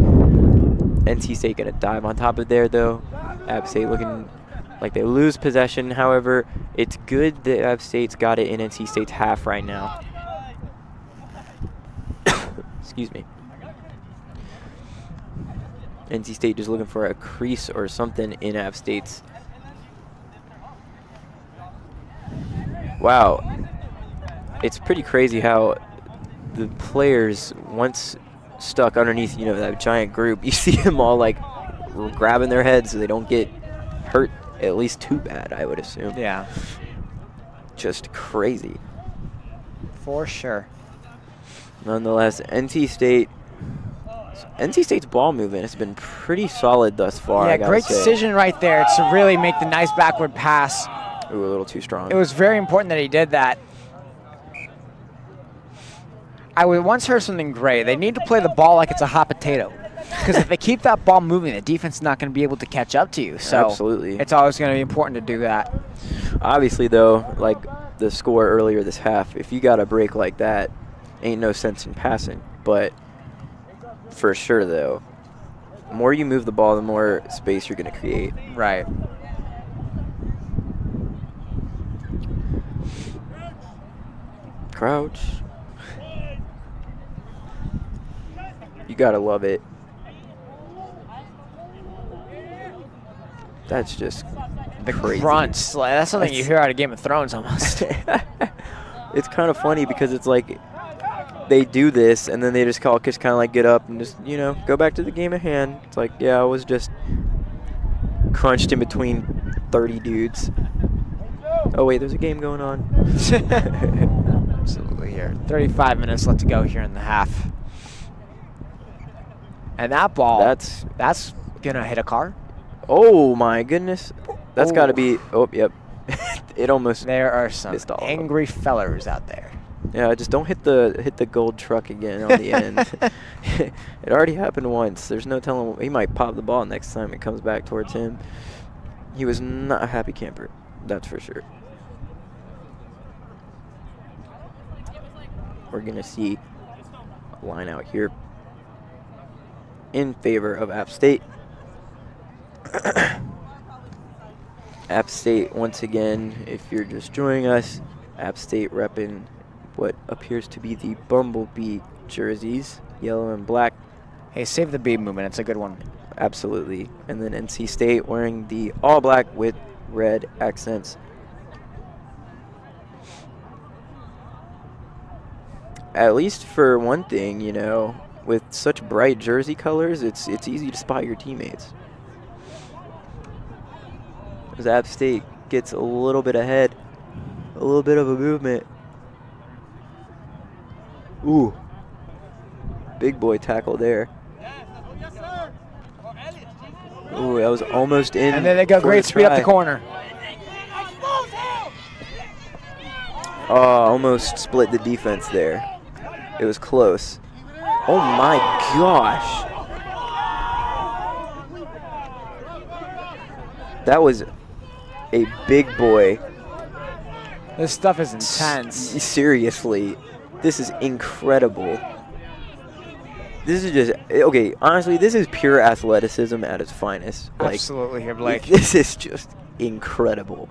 Speaker 1: NC State gonna dive on top of there though. App State looking like they lose possession. However, it's good that App State's got it in NC State's half right now. Excuse me. NC State just looking for a crease or something in App State's. Wow. It's pretty crazy how the players, once stuck underneath, you know, that giant group, you see them all like grabbing their heads so they don't get hurt at least too bad, I would assume.
Speaker 2: Yeah.
Speaker 1: Just crazy.
Speaker 2: For sure.
Speaker 1: Nonetheless, NC State's ball movement has been pretty solid thus far.
Speaker 2: Yeah,
Speaker 1: I gotta
Speaker 2: great
Speaker 1: say.
Speaker 2: decision right there to really make the nice backward pass.
Speaker 1: Ooh, a little too strong.
Speaker 2: It was very important that he did that. I once heard something great. They need to play the ball like it's a hot potato. Because if they keep that ball moving, the defense is not going to be able to catch up to you. So
Speaker 1: absolutely.
Speaker 2: It's always going to be important to do that.
Speaker 1: Obviously, though, like the score earlier this half, if you got a break like that, ain't no sense in passing. But for sure, though, the more you move the ball, the more space you're going to create.
Speaker 2: Right.
Speaker 1: Crouch. You got to love it. That's just
Speaker 2: The
Speaker 1: crazy.
Speaker 2: grunts. Like, that's something you hear out of Game of Thrones almost.
Speaker 1: It's kind of funny because it's like they do this and then they just kind of like get up and just, you know, go back to the game at hand. It's like, yeah, I was just crunched in between 30 dudes. Oh, wait, there's a game going on.
Speaker 2: Absolutely here. 35 minutes left to go here in the half. And that ball, that's going to hit a car.
Speaker 1: Oh, my goodness. That's
Speaker 2: Oh.
Speaker 1: got to be, oh, yep. It almost
Speaker 2: There are some
Speaker 1: missed all of them.
Speaker 2: angry fellers out there.
Speaker 1: Yeah, just don't hit the gold truck again on the end. It already happened once. There's no telling. He might pop the ball next time it comes back towards him. He was not a happy camper, that's for sure. We're going to see a line out here in favor of App State. App State, once again, if you're just joining us, App State repping what appears to be the Bumblebee jerseys, yellow and black.
Speaker 2: Hey, save the B movement. It's a good one.
Speaker 1: Absolutely. And then NC State wearing the all black with red accents. At least for one thing, you know, with such bright jersey colors, it's easy to spot your teammates. As App State gets a little bit ahead, a little bit of a movement. Ooh, big boy tackle there. Ooh, that was almost in.
Speaker 2: And then they go
Speaker 1: for
Speaker 2: great
Speaker 1: the
Speaker 2: speed up the
Speaker 1: try.
Speaker 2: corner.
Speaker 1: Oh, almost split the defense there. It was close. Oh my gosh. That was a big boy.
Speaker 2: This stuff is intense.
Speaker 1: Seriously, this is incredible. This is just, okay, honestly, this is pure athleticism at its finest. Like,
Speaker 2: Absolutely here, Blake.
Speaker 1: this is just incredible.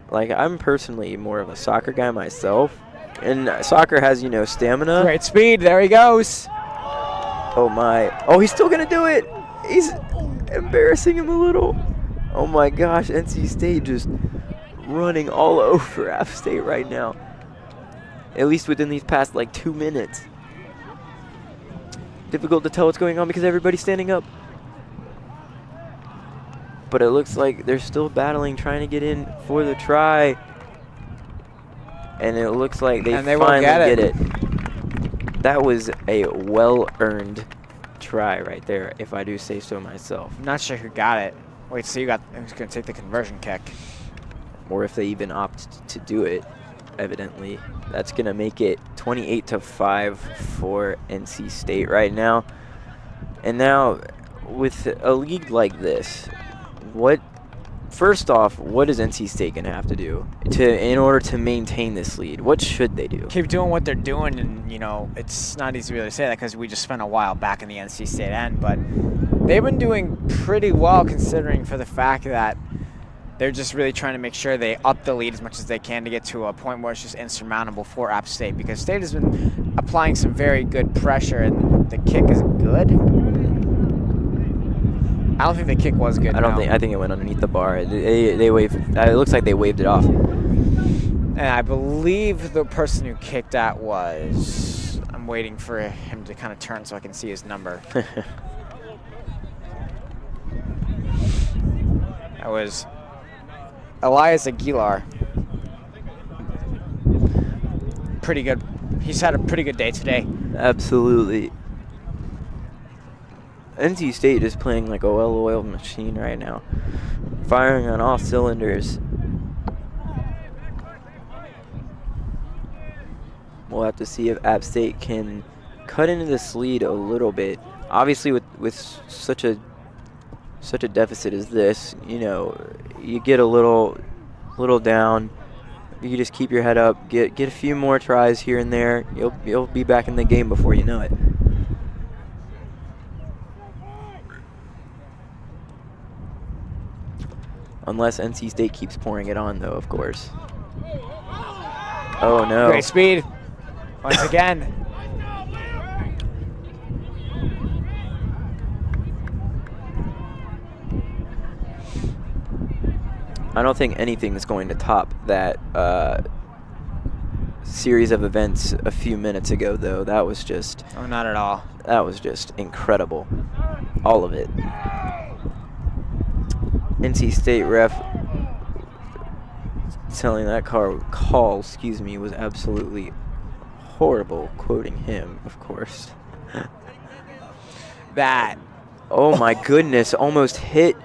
Speaker 1: Like, I'm personally more of a soccer guy myself, and soccer has, you know, stamina.
Speaker 2: Great speed. There he goes.
Speaker 1: Oh my. Oh, he's still gonna do it. He's embarrassing him a little. Oh my gosh, NC State just running all over App State right now. At least within these past like 2 minutes. Difficult to tell what's going on because everybody's standing up. But it looks like they're still battling, trying to get in for the try. And it looks like they
Speaker 2: And they won't
Speaker 1: finally
Speaker 2: get
Speaker 1: get
Speaker 2: it.
Speaker 1: it. That was a well-earned try right there, if I do say so myself.
Speaker 2: I'm not sure who got it. Wait, so you got who's going to take the conversion kick?
Speaker 1: Or if they even opt to do it, evidently. That's going to make it 28-5 for NC State right now. And now, with a league like this, first off, what is NC State going to have to do in order to maintain this lead? What should they do?
Speaker 2: Keep doing what they're doing, and, you know, it's not easy to really say that because we just spent a while back in the NC State end, but they've been doing pretty well considering for the fact that they're just really trying to make sure they up the lead as much as they can to get to a point where it's just insurmountable for App State, because State has been applying some very good pressure, and the kick is good. I don't think the kick was good.
Speaker 1: I think it went underneath the bar. They waved. It looks like they waved it off.
Speaker 2: And I believe the person who kicked that was. I'm waiting for him to kind of turn so I can see his number. That was Elias Aguilar. Pretty good. He's had a pretty good day today.
Speaker 1: Absolutely. NC State is playing like a well-oiled machine right now, firing on all cylinders. We'll have to see if App State can cut into this lead a little bit. Obviously, with such a deficit as this, you know, you get a little down. You just keep your head up, get a few more tries here and there. You'll be back in the game before you know it. Unless NC State keeps pouring it on, though, of course. Oh, no.
Speaker 2: Great speed. Once again.
Speaker 1: I don't think anything is going to top that series of events a few minutes ago, though. That was just...
Speaker 2: Oh, not at all.
Speaker 1: That was just incredible. All of it. NC State ref telling that call, was absolutely horrible, quoting him, of course.
Speaker 2: That.
Speaker 1: Oh my goodness, almost hit.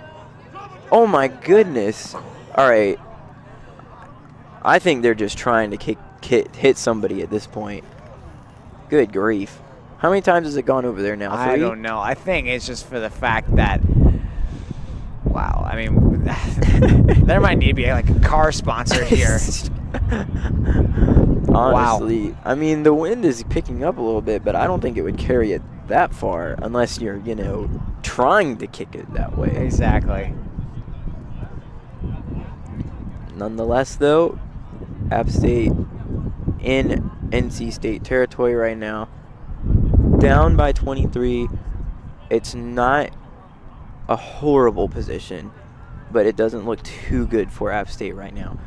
Speaker 1: Oh my goodness. All right. I think they're just trying to hit somebody at this point. Good grief. How many times has it gone over there now? 3?
Speaker 2: I don't know. I think it's just for the fact that, wow, I mean, there might need to be like a car sponsor here.
Speaker 1: Honestly,
Speaker 2: wow.
Speaker 1: I mean, the wind is picking up a little bit, but I don't think it would carry it that far unless you're, you know, trying to kick it that way.
Speaker 2: Exactly.
Speaker 1: Nonetheless, though, App State in NC State territory right now, down by 23. It's not a horrible position, but it doesn't look too good for App State right now.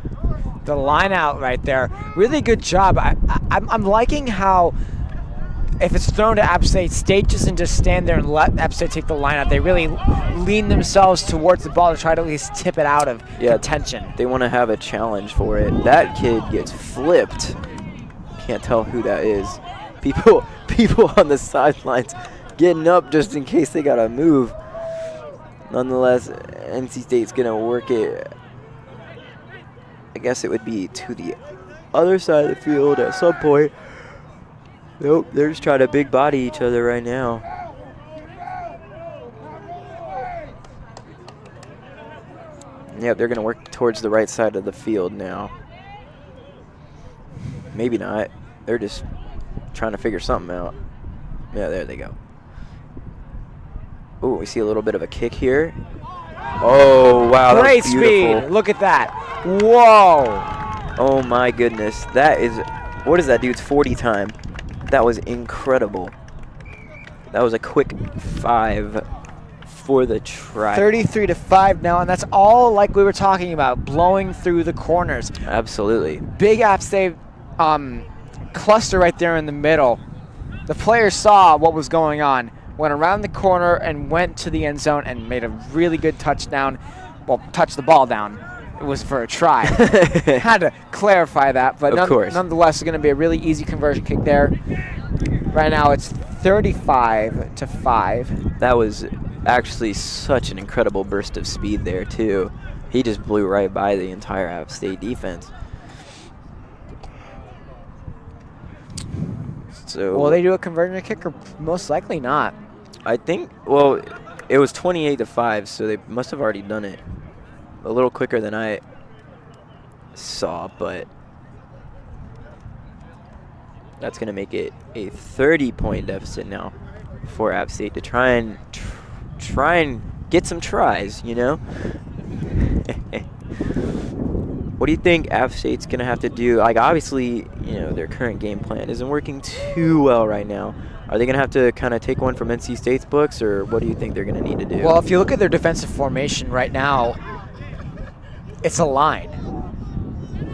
Speaker 2: The line out right there, really good job. I'm liking how if it's thrown to App State, State doesn't just stand there and let App State take the line out. They really lean themselves towards the ball to try to at least tip it out of contention.
Speaker 1: They want to have a challenge for it. That kid gets flipped. Can't tell who that is. People on the sidelines getting up just in case they got to move. Nonetheless, NC State's going to work it. I guess it would be to the other side of the field at some point. Nope, they're just trying to big body each other right now. Yep, they're going to work towards the right side of the field now. Maybe not. They're just trying to figure something out. Yeah, there they go. Oh, we see a little bit of a kick here. Oh, wow.
Speaker 2: Great speed. Look at that. Whoa.
Speaker 1: Oh, my goodness. That is, what is that dude's 40 time? That was incredible. That was a quick 5 for the try.
Speaker 2: 33-5 now, and that's all like we were talking about, blowing through the corners.
Speaker 1: Absolutely.
Speaker 2: Big App State cluster right there in the middle. The players saw what was going on, went around the corner and went to the end zone and made a really good touchdown. Well, touched the ball down. It was for a try. Had to clarify that, but
Speaker 1: of course.
Speaker 2: Nonetheless, it's going to be a really easy conversion kick there. Right now, it's 35-5.
Speaker 1: That was actually such an incredible burst of speed there, too. He just blew right by the entire App State defense. So
Speaker 2: Will they do a conversion kick or most likely not?
Speaker 1: I think, well, it was 28-5, so they must have already done it a little quicker than I saw, but that's going to make it a 30-point deficit now for App State to try and get some tries, you know? What do you think App State's going to have to do? Like, obviously, you know, their current game plan isn't working too well right now. Are they going to have to kind of take one from NC State's books, or what do you think they're going to need to do?
Speaker 2: Well, if you look at their defensive formation right now, it's a line.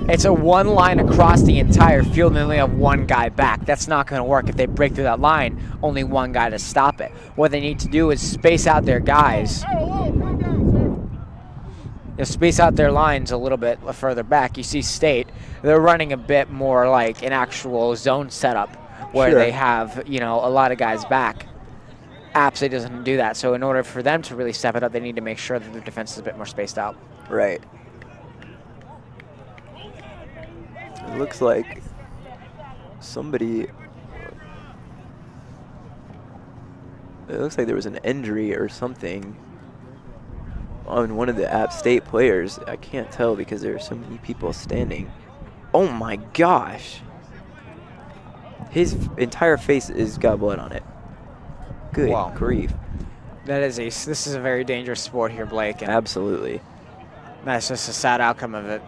Speaker 2: It's a one line across the entire field, and they only have one guy back. That's not going to work. If they break through that line, only one guy to stop it. What they need to do is space out their guys. Space out their lines a little bit further back. You see State, they're running a bit more like an actual zone setup where they have, you know, a lot of guys back. App State doesn't do that. So in order for them to really step it up, they need to make sure that their defense is a bit more spaced out.
Speaker 1: Right. It looks like somebody... It looks like there was an injury or something on one of the App State players. I can't tell because there are so many people standing. Oh my gosh. His entire face is got blood on it. Good grief.
Speaker 2: This is a very dangerous sport here, Blake. And
Speaker 1: absolutely.
Speaker 2: That's just a sad outcome of it.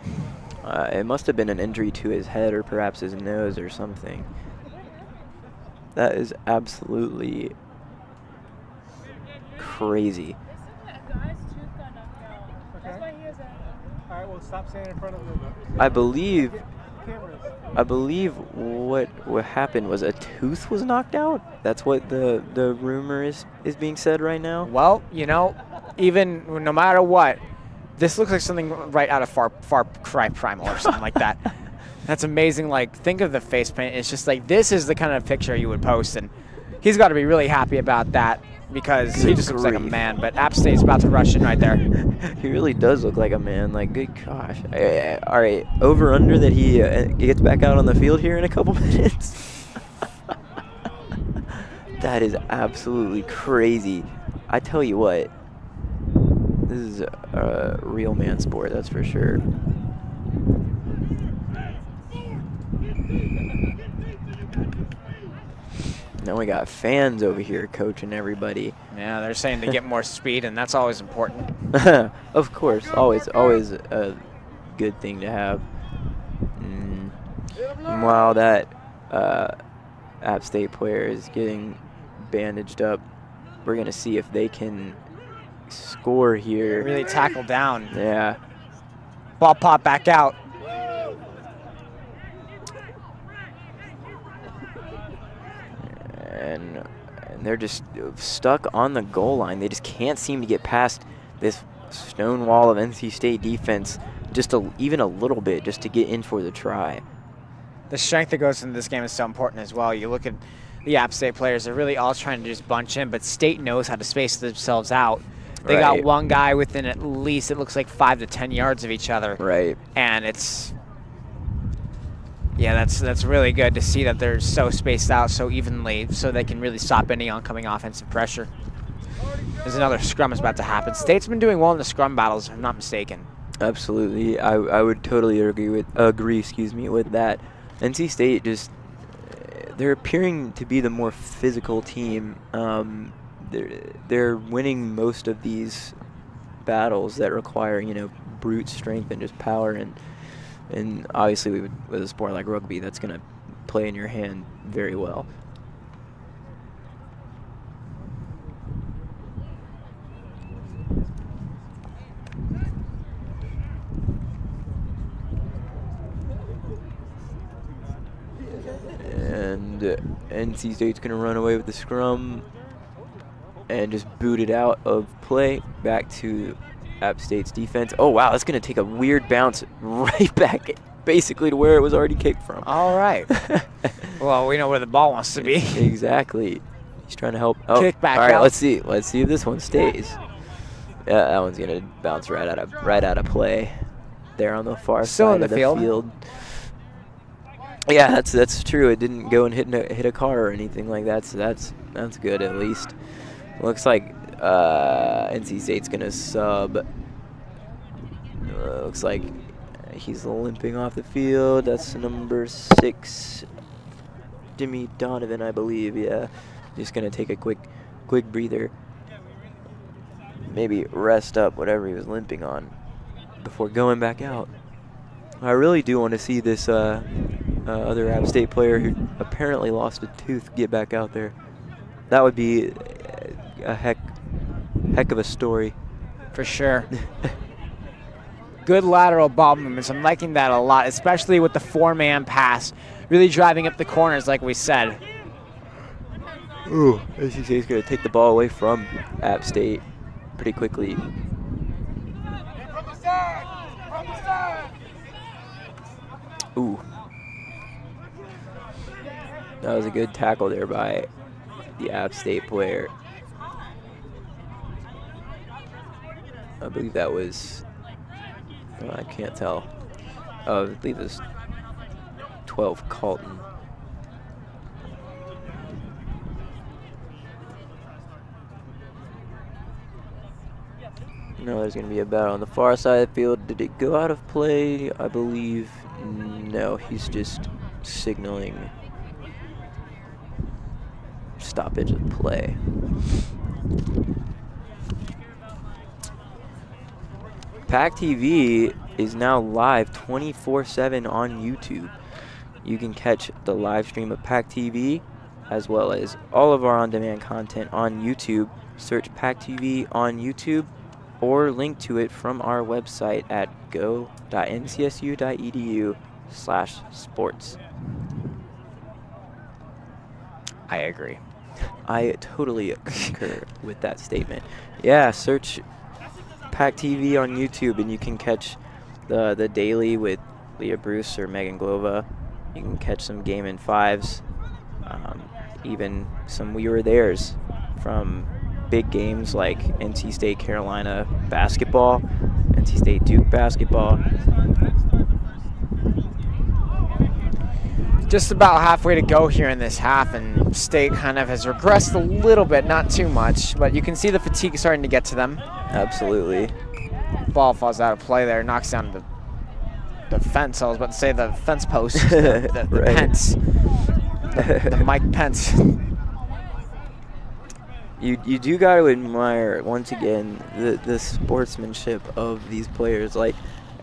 Speaker 1: It must have been an injury to his head or perhaps his nose or something. That is absolutely crazy.
Speaker 3: All right, well, stop standing in front of the
Speaker 1: I believe
Speaker 3: cameras.
Speaker 1: what happened was a tooth was knocked out. That's what the rumor is being said right now.
Speaker 2: Well, you know, even no matter what, this looks like something right out of Far Cry Primal or something like that. That's amazing. Like, think of the face paint. It's just like, this is the kind of picture you would post, and he's got to be really happy about that because he just looks like a man. But App State's about to rush in right there.
Speaker 1: He really does look like a man. Like, good gosh. All right, over under that he gets back out on the field here in a couple minutes. That is absolutely crazy. I tell you what, this is a real man sport, that's for sure. Now we got fans over here coaching everybody.
Speaker 2: Yeah, they're saying to get more speed, and that's always important.
Speaker 1: Of course, always a good thing to have. While that App State player is getting bandaged up, we're going to see if they can score here.
Speaker 2: Really tackle down.
Speaker 1: Yeah.
Speaker 2: Ball pop back out.
Speaker 1: And they're just stuck on the goal line. They just can't seem to get past this stone wall of NC State defense just even a little bit just to get in for the try.
Speaker 2: The strength that goes into this game is so important as well. You look at the App State players, they're really all trying to just bunch in, but State knows how to space themselves out. They got one guy within at least, it looks like 5 to 10 yards of each other.
Speaker 1: Right.
Speaker 2: And it's, yeah, that's really good to see that they're so spaced out so evenly so they can really stop any oncoming offensive pressure. There's another scrum is about to happen. State's been doing well in the scrum battles, if I'm not mistaken.
Speaker 1: Absolutely. I would totally agree with that. NC State just, they're appearing to be the more physical team. They're winning most of these battles that require, you know, brute strength and just power, and obviously with a sport like rugby, that's going to play in your hand very well. And NC State's going to run away with the scrum and just boot it out of play back to App State's defense. Oh, wow, that's going to take a weird bounce right back basically to where it was already kicked from.
Speaker 2: All right. Well, we know where the ball wants to be.
Speaker 1: Exactly. He's trying to help. Oh,
Speaker 2: Kick back
Speaker 1: all right.
Speaker 2: out.
Speaker 1: Let's see if this one stays. Yeah, that one's gonna bounce right out of play. There on the far
Speaker 2: Still
Speaker 1: side
Speaker 2: in the
Speaker 1: of the
Speaker 2: field.
Speaker 1: field. Yeah, that's true. It didn't go and hit a car or anything like that. So that's good at least. Looks like NC State's gonna sub. Looks like he's limping off the field. That's number 6, Jimmy Donovan, I believe. Yeah, just gonna take a quick breather. Maybe rest up whatever he was limping on before going back out. I really do want to see this other App State player who apparently lost a tooth get back out there. That would be a heck of a story.
Speaker 2: For sure. Good lateral ball movements. I'm liking that a lot, especially with the 4-man pass, really driving up the corners like we said.
Speaker 1: Ooh, NC State's going to take the ball away from App State pretty quickly.
Speaker 3: From the side.
Speaker 1: Ooh. That was a good tackle there by the App State player. I believe that was, I can't tell. I believe it was 12 Colton. No, there's going to be a battle on the far side of the field. Did it go out of play? I believe no. He's just signaling stoppage of play. PackTV is now live 24/7 on YouTube. You can catch the live stream of PackTV as well as all of our on-demand content on YouTube. Search PackTV on YouTube or link to it from our website at go.ncsu.edu/sports.
Speaker 2: I agree.
Speaker 1: I totally concur with that statement. Yeah, search PackTV on YouTube and you can catch the daily with Leah Bruce or Megan Glova. You can catch some Game in 5s, even some We Were Theirs from big games like NC State Carolina basketball, NC State Duke basketball.
Speaker 2: Just about halfway to go here in this half, and State kind of has regressed a little bit, not too much, but you can see the fatigue starting to get to them.
Speaker 1: Absolutely.
Speaker 2: Ball falls out of play there, knocks down the fence. I was about to say the fence post, the
Speaker 1: Right.
Speaker 2: Pence, the Mike Pence.
Speaker 1: You do got to admire once again the sportsmanship of these players. Like,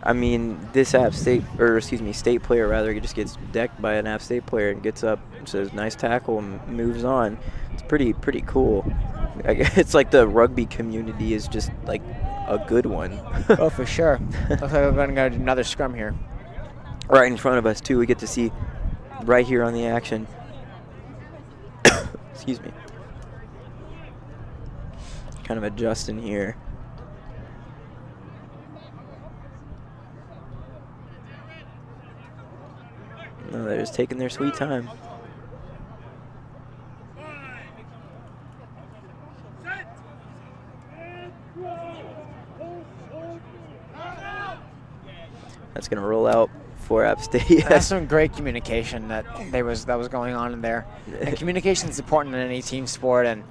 Speaker 1: I mean, this State player rather just gets decked by an App State player and gets up, says nice tackle, and moves on. It's pretty cool. It's like the rugby community is just like a good one.
Speaker 2: Oh, for sure. Looks like we're going to go to another scrum here.
Speaker 1: Right in front of us too. We get to see right here on the action. Excuse me. Kind of adjusting here. No, they're just taking their sweet time. That's gonna roll out for App State.
Speaker 2: That's some great communication that was going on in there. And communication is important in any team sport, and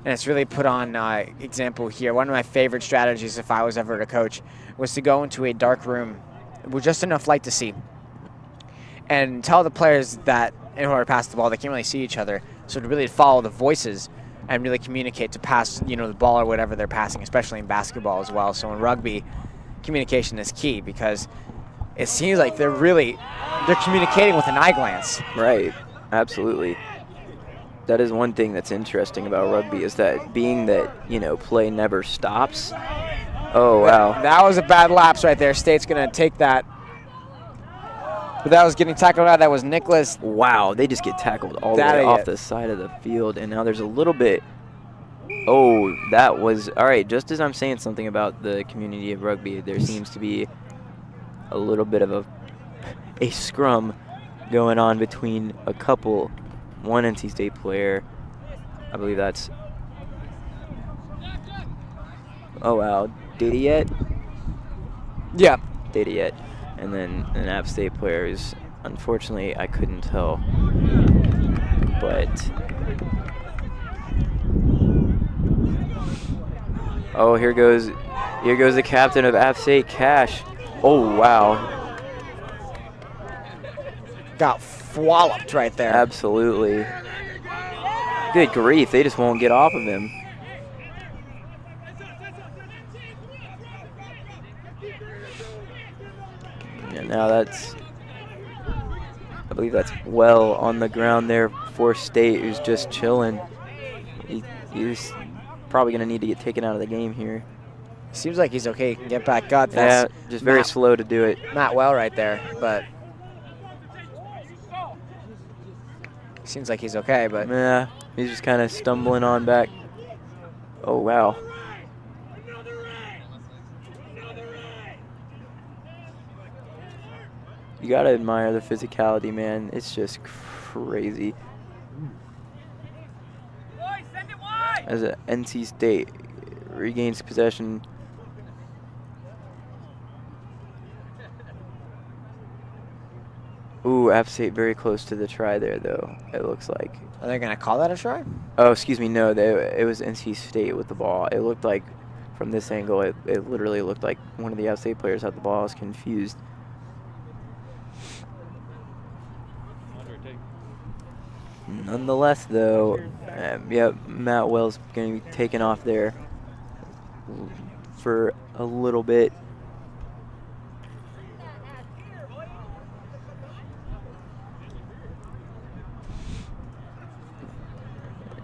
Speaker 2: it's really put on example here. One of my favorite strategies, if I was ever to coach, was to go into a dark room with just enough light to see, and tell the players that in order to pass the ball, they can't really see each other. So to really follow the voices and really communicate to pass, the ball or whatever they're passing, especially in basketball as well. So in rugby, communication is key because it seems like they're communicating with an eye glance.
Speaker 1: Right, absolutely. That is one thing that's interesting about rugby is that being that, play never stops. Oh, wow.
Speaker 2: That was a bad lapse right there. State's going to take that. But that was getting tackled out. That was Nicholas.
Speaker 1: Wow, they just get tackled all the way off the side of the field. And now there's a little bit. Oh, that was. All right, just as I'm saying something about the community of rugby, there seems to be a little bit of a scrum going on between a couple. One NC State player I believe that's. Oh wow, Data yet?
Speaker 2: Yeah.
Speaker 1: Data yet, and then an App State player is unfortunately I couldn't tell, but oh here goes the captain of App State, Cash. Oh wow,
Speaker 2: Got walloped right there.
Speaker 1: absolutely. Good grief, they just won't get off of him. And now that's, I believe that's well on the ground there for State, who's just chilling. He's probably going to need to get taken out of the game here.
Speaker 2: Seems like he's okay. He can get back up.
Speaker 1: Yeah,
Speaker 2: That's
Speaker 1: just very slow to do it.
Speaker 2: Not well right there, but seems like he's okay, but
Speaker 1: Yeah, he's just kind of stumbling on back. Oh, wow. You got to admire the physicality, man. It's just crazy. As a NC State regains possession. Ooh, App State very close to the try there, though, it looks like.
Speaker 2: are they going to call that a try?
Speaker 1: Oh, excuse me, no, it was NC State with the ball. It looked like, from this angle, it literally looked like one of the App State players had the ball. I was confused. Nonetheless, though, yeah, Matt Wells going to be taken off there for a little bit.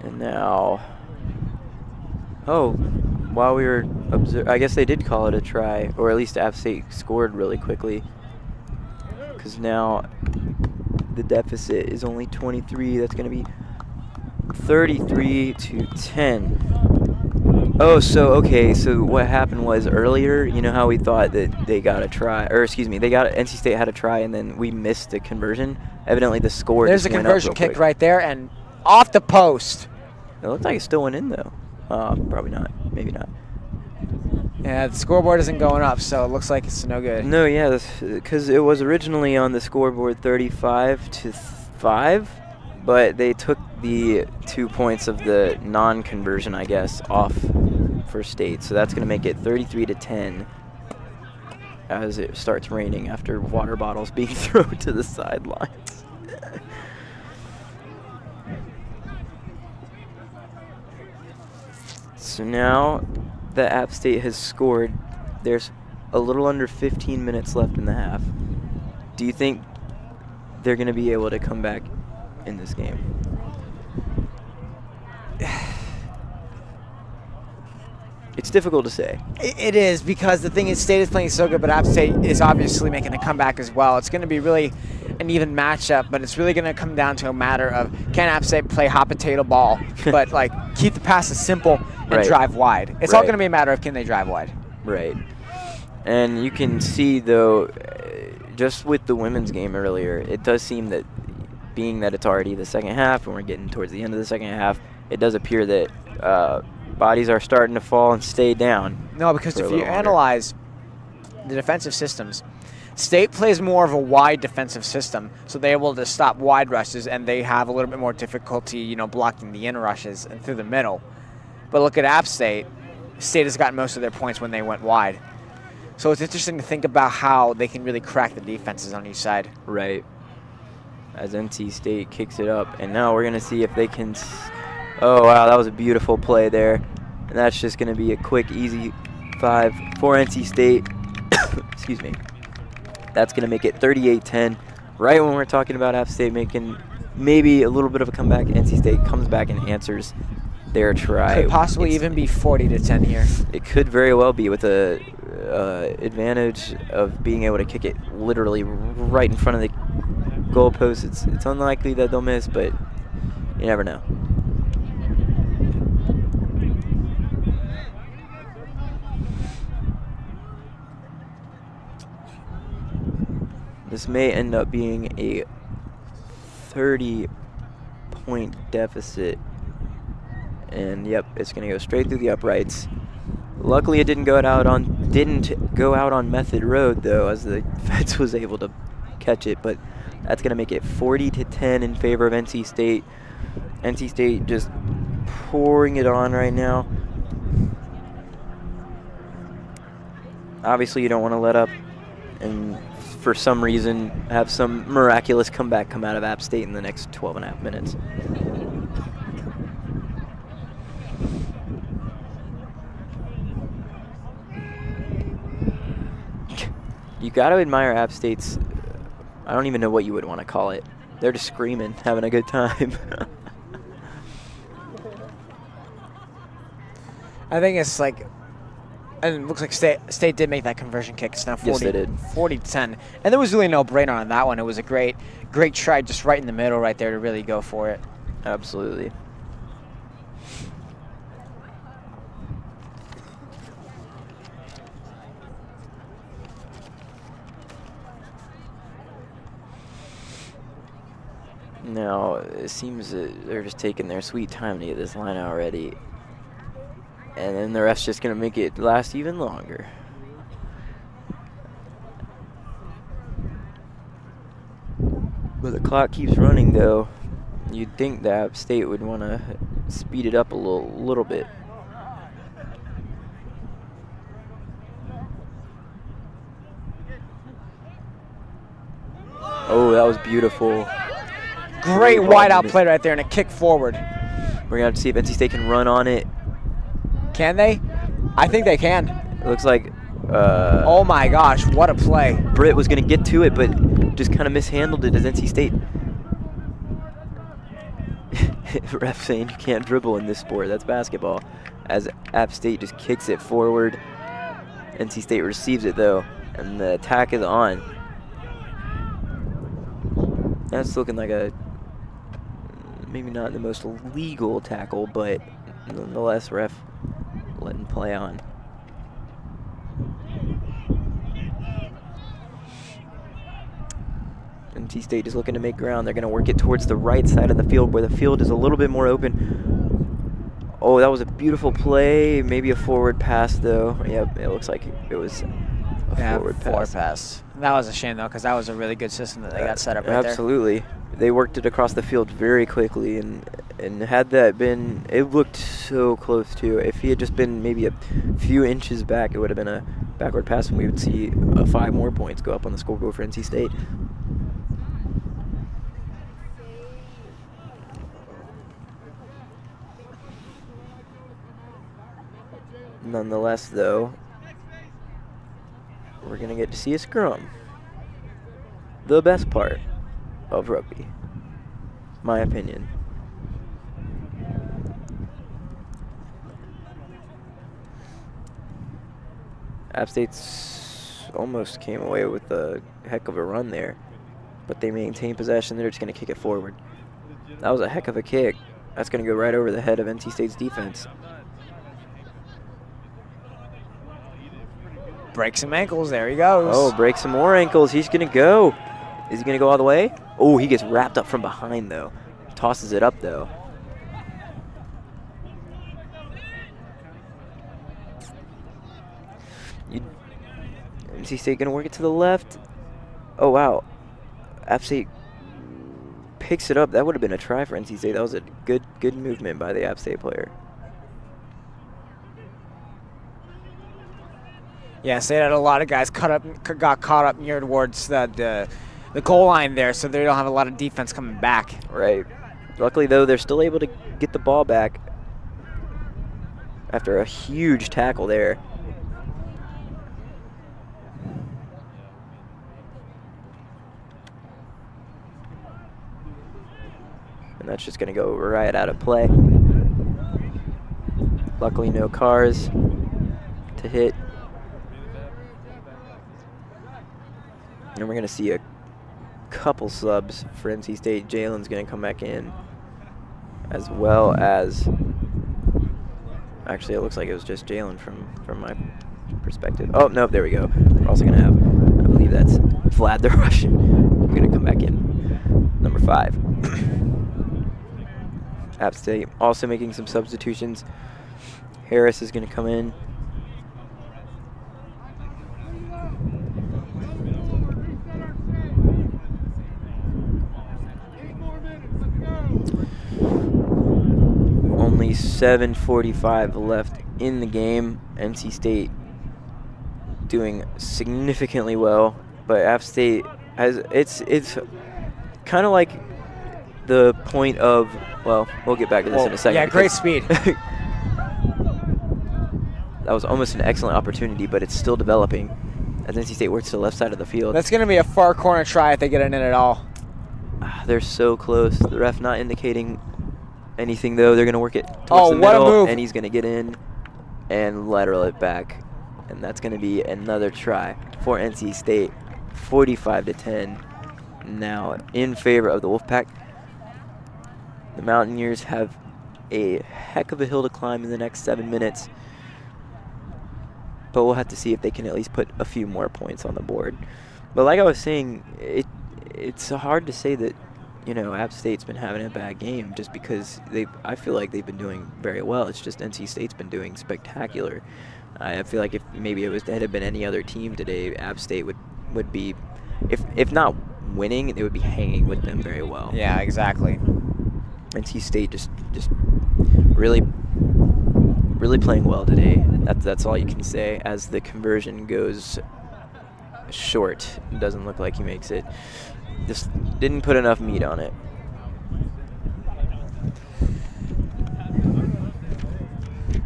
Speaker 1: And now, oh, while we were I guess they did call it a try, or at least App State scored really quickly, because now the deficit is only 23. That's going to be 33-10. Oh, so okay. So what happened was earlier, you know how we thought that they got a try, or excuse me, NC State had a try, and then we missed the conversion. Evidently, the score.
Speaker 2: There's a
Speaker 1: just went
Speaker 2: conversion
Speaker 1: up real
Speaker 2: kick
Speaker 1: quick.
Speaker 2: right there, and off the post.
Speaker 1: It looked like it still went in though. Probably not. Maybe not.
Speaker 2: Yeah, the scoreboard isn't going up, so it looks like it's no good.
Speaker 1: No, yeah, because it was originally on the scoreboard 35-5, but they took the 2 points of the non-conversion, I guess, off for State. So that's going to make it 33-10 as it starts raining after water bottles being thrown to the sidelines. So now that App State has scored, there's a little under 15 minutes left in the half. Do you think they're going to be able to come back in this game? It's difficult to say.
Speaker 2: It is, because the thing is, State is playing so good, but App State is obviously making a comeback as well. It's going to be really an even matchup, but it's really going to come down to a matter of, can App State play hot potato ball, but like keep the passes simple and
Speaker 1: Right.
Speaker 2: drive wide. It's all
Speaker 1: Right.
Speaker 2: going to be a matter of, can they drive wide?
Speaker 1: Right. And you can see, though, just with the women's game earlier, it does seem that, being that it's already the second half and we're getting towards the end of the second half, it does appear that bodies are starting to fall and stay down.
Speaker 2: No, because
Speaker 1: for a
Speaker 2: if you
Speaker 1: little longer.
Speaker 2: analyze the defensive systems, State plays more of a wide defensive system, so they're able to stop wide rushes, and they have a little bit more difficulty, blocking the in rushes and through the middle. But look at App State. State has gotten most of their points when they went wide. So it's interesting to think about how they can really crack the defenses on each side.
Speaker 1: Right. As NC State kicks it up. And now we're going to see if they can... Oh, wow, that was a beautiful play there. And that's just going to be a quick, easy 5 for NC State. Excuse me. That's going to make it 38-10. Right when we're talking about App State making maybe a little bit of a comeback, NC State comes back and answers their try.
Speaker 2: Could possibly even be 40-10 here.
Speaker 1: It could very well be, with the advantage of being able to kick it literally right in front of the goalpost. It's unlikely that they'll miss, but you never know. This may end up being a 30-point deficit And yep, it's going to go straight through the uprights. Luckily, it didn't go out on Method Road though, as the fence was able to catch it. But that's going to make it 40-10 in favor of NC State. NC State just pouring it on right now. Obviously, you don't want to let up and for some reason have some miraculous comeback come out of App State in the next 12.5 minutes. You got to admire App State's, I don't even know what you would want to call it. They're just screaming, having a good time.
Speaker 2: I think it's like, and it looks like State did make that conversion kick. It's now 40-10. And there was really no brainer on that one. It was a great try just right in the middle right there to really go for it.
Speaker 1: Absolutely. Now, it seems that they're just taking their sweet time to get this line out already. And then the ref's just going to make it last even longer. But the clock keeps running, though. You'd think that App State would want to speed it up a little bit. Oh, that was beautiful.
Speaker 2: Great wide-out play right there and a kick forward.
Speaker 1: We're going to have to see if NC State can run on it.
Speaker 2: Can they? I think they can.
Speaker 1: It looks like...
Speaker 2: oh my gosh, what a play.
Speaker 1: Britt was going to get to it, but just kind of mishandled it as NC State. Ref saying you can't dribble in this sport. That's basketball. As App State just kicks it forward. NC State receives it, though, and the attack is on. That's looking like a... maybe not the most legal tackle, but nonetheless, ref letting play on. NC State is looking to make ground. They're going to work it towards the right side of the field where the field is a little bit more open. Oh, that was a beautiful play. Maybe a forward pass, though. Yep, it looks like it was a forward pass.
Speaker 2: That was a shame, though, because that was a really good system that they got set up right there.
Speaker 1: Absolutely. They worked it across the field very quickly, and had that been, it looked so close too. If he had just been maybe a few inches back, it would have been a backward pass, and we would see 5 more points go up on the scoreboard for NC State. Nonetheless, though, we're going to get to see a scrum. The best part of rugby, my opinion. App State's almost came away with a heck of a run there, but they maintain possession. They're just going to kick it forward. That was a heck of a kick. That's going to go right over the head of NC State's defense.
Speaker 2: Break some ankles. There he goes.
Speaker 1: Oh, break some more ankles. He's going to go. Is he going to go all the way? Oh, he gets wrapped up from behind, though. Tosses it up, though. NC State going to work it to the left. Oh, wow. App State picks it up. That would have been a try for NC State. That was a good movement by the App State player.
Speaker 2: Yeah, State had a lot of guys got caught up near towards the goal line there, so they don't have a lot of defense coming back.
Speaker 1: Right. Luckily, though, they're still able to get the ball back after a huge tackle there. And that's just going to go right out of play. Luckily, no cars to hit. And we're going to see a couple subs for NC State. Jalen's going to come back in, as well as, actually it looks like it was just Jalen from my perspective. Oh, no, there we go. We're also going to have, I believe that's Vlad the Russian. We're going to come back in, number 5. App State also making some substitutions. Harris is going to come in. Only 7:45 left in the game. NC State doing significantly well, but App State has it's kind of like the point of, well, we'll get back to this in a second.
Speaker 2: Yeah, great speed.
Speaker 1: That was almost an excellent opportunity, but it's still developing as NC State works to the left side of the field.
Speaker 2: That's going to be a far corner try if they get it in at all.
Speaker 1: They're so close. The ref not indicating anything, though. They're going to work it towards the
Speaker 2: what
Speaker 1: middle,
Speaker 2: a move.
Speaker 1: and he's going to get in and lateral it back. And that's going to be another try for NC State. 45-10 now in favor of the Wolfpack. The Mountaineers have a heck of a hill to climb in the next 7 minutes, but we'll have to see if they can at least put a few more points on the board. But like I was saying, it's hard to say that, you know, App State's been having a bad game just because I feel like they've been doing very well. It's just NC State's been doing spectacular. I feel like if maybe it had been any other team today, App State would be, if not winning, they would be hanging with them very well.
Speaker 2: Yeah, exactly.
Speaker 1: NC State just really playing well today. That's all you can say. As the conversion goes short, it doesn't look like he makes it. Just didn't put enough meat on it.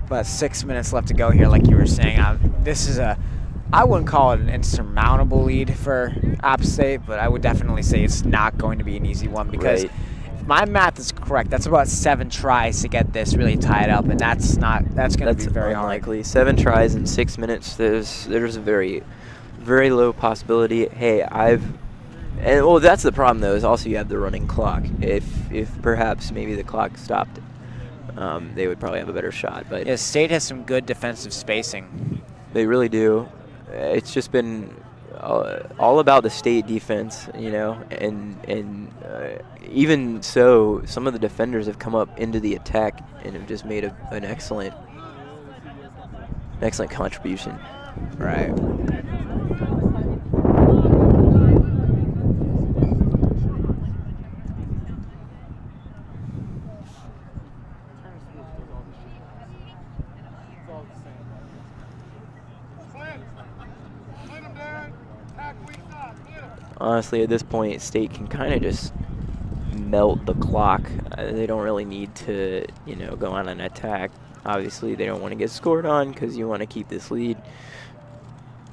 Speaker 2: About 6 minutes left to go here, like you were saying. This is I wouldn't call it an insurmountable lead for App State, but I would definitely say it's not going to be an easy one because
Speaker 1: Right.
Speaker 2: if my math is correct, that's about 7 tries to get this really tied up, and that's going to be very
Speaker 1: unlikely. 7 tries in 6 minutes. There's a very, very low possibility. Hey, that's the problem though. Is also you have the running clock. If perhaps maybe the clock stopped, they would probably have a better shot. But
Speaker 2: Yeah, State has some good defensive spacing.
Speaker 1: they really do. It's just been all about the State defense, you know, and even so, some of the defenders have come up into the attack and have just made an excellent contribution.
Speaker 2: Right.
Speaker 1: Honestly, at this point, State can kind of just melt the clock. They don't really need to, you know, go on an attack. Obviously, they don't want to get scored on because you want to keep this lead.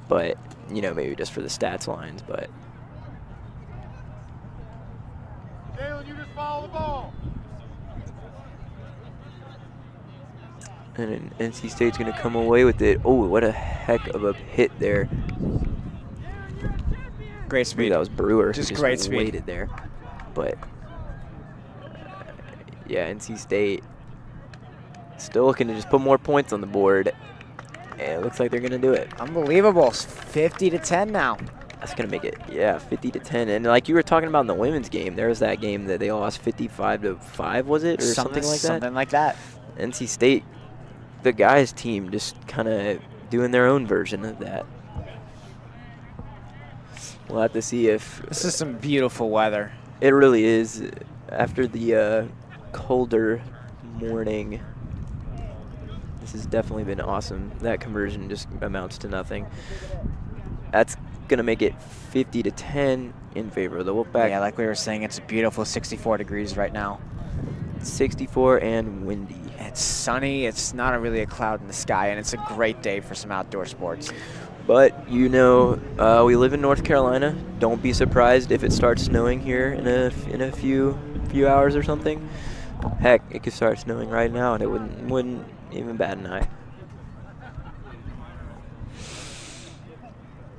Speaker 1: But, you know, maybe just for the stats lines. But
Speaker 3: Jalen, you just follow the ball.
Speaker 1: and then NC State's going to come away with it. Oh, what a heck of a hit there.
Speaker 2: Great
Speaker 1: Maybe
Speaker 2: speed.
Speaker 1: that was Brewer.
Speaker 2: Just
Speaker 1: who
Speaker 2: great speed.
Speaker 1: Waited there. But, yeah, NC State still looking to just put more points on the board. And it looks like they're going to do it.
Speaker 2: Unbelievable. 50-10 now.
Speaker 1: That's going to make it, yeah, 50-10. And like you were talking about in the women's game, there was that game that they lost 55-5, was it? Or something like that?
Speaker 2: Something like that.
Speaker 1: NC State, the guys' team, just kind of doing their own version of that. We'll have to see if...
Speaker 2: This is some beautiful weather.
Speaker 1: It really is. After the colder morning, this has definitely been awesome. That conversion just amounts to nothing. That's going to make it 50-10 in favor of the Wolfpack.
Speaker 2: Yeah, like we were saying, it's a beautiful 64 degrees right now.
Speaker 1: 64 and windy.
Speaker 2: It's sunny. It's not really a cloud in the sky, and it's a great day for some outdoor sports.
Speaker 1: But, you know, we live in North Carolina. Don't be surprised if it starts snowing here in a few hours or something. Heck, it could start snowing right now, and it wouldn't even bat an eye.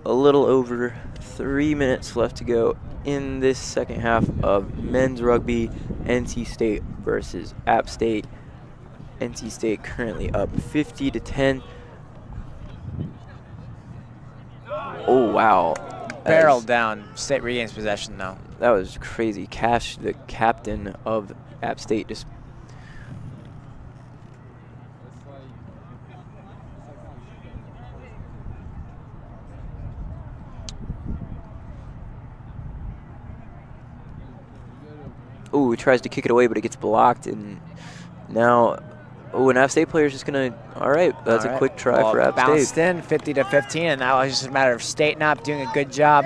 Speaker 1: A little over 3 minutes left to go in this second half of men's rugby. NC State versus App State. NC State currently up 50-10. Oh, wow.
Speaker 2: Barreled down. State regains possession, though.
Speaker 1: That was crazy. Cash, the captain of App State, just Ooh, tries to kick it away, but it gets blocked. And now, an App State player is just going to, all right, that's a quick try for App
Speaker 2: Bounced
Speaker 1: State.
Speaker 2: in 50-15, and that was just a matter of State Nap doing a good job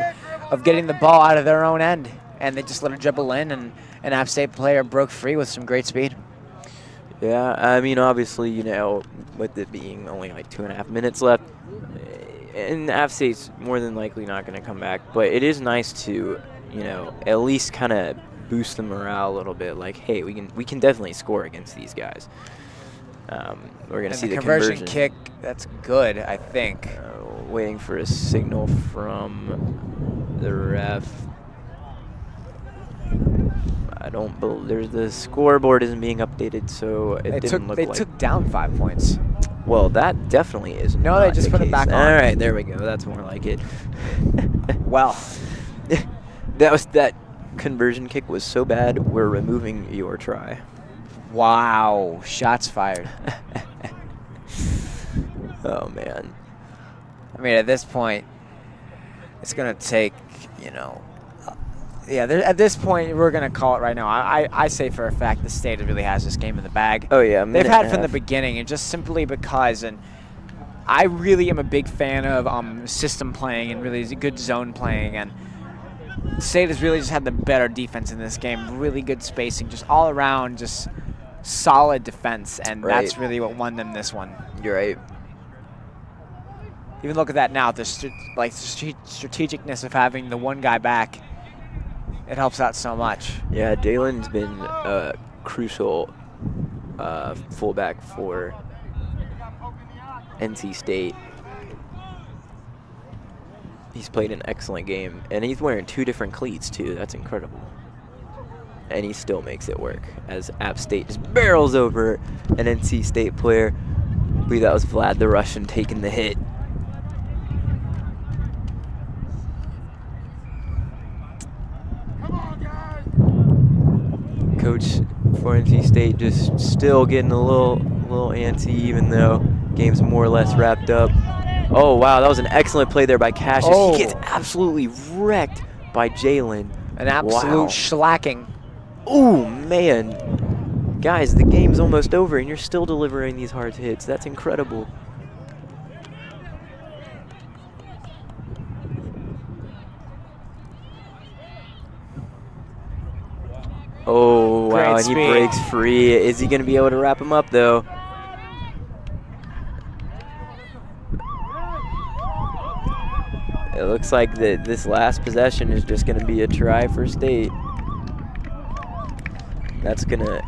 Speaker 2: of getting the ball out of their own end. And they just let it dribble in, and an App State player broke free with some great speed.
Speaker 1: Yeah, I mean, obviously, you know, with it being only like 2.5 minutes left, and App State's more than likely not going to come back. But it is nice to, you know, at least kind of boost the morale a little bit. Like, hey, we can definitely score against these guys. We're going to see the conversion
Speaker 2: kick. That's good, I think.
Speaker 1: Waiting for a signal from the ref. I don't believe the scoreboard isn't being updated, so it didn't look like.
Speaker 2: They took down 5 points.
Speaker 1: Well, that definitely is.
Speaker 2: No, they just put it back on.
Speaker 1: All right, there we go. That's more like it.
Speaker 2: Well,
Speaker 1: that conversion kick was so bad. We're removing your try.
Speaker 2: Wow, shots fired.
Speaker 1: Oh man.
Speaker 2: I mean, at this point, it's gonna take, you know. At this point, we're going to call it right now. I say for a fact the State really has this game in the bag.
Speaker 1: Oh, yeah.
Speaker 2: They've had it from the beginning, and just simply because, and I really am a big fan of system playing and really good zone playing, and State has really just had the better defense in this game, really good spacing, just all around, just solid defense, and that's really what won them this one.
Speaker 1: You're right.
Speaker 2: Even look at that now, the strategicness of having the one guy back. It helps out so much.
Speaker 1: Yeah, Dalen's been a crucial fullback for NC State. He's played an excellent game, and he's wearing 2 different cleats, too. That's incredible. And he still makes it work as App State just barrels over an NC State player. I believe that was Vlad the Russian taking the hit. Coach for NC State just still getting a little antsy, even though game's more or less wrapped up. Oh wow, that was an excellent play there by Cassius.
Speaker 2: Oh.
Speaker 1: He gets absolutely wrecked by Jalen.
Speaker 2: An absolute shellacking.
Speaker 1: Oh man, guys, the game's almost over, and you're still delivering these hard hits. That's incredible. Oh, wow, and he breaks free. Is he going to be able to wrap him up, though? It looks like this last possession is just going to be a try for State. That's going to...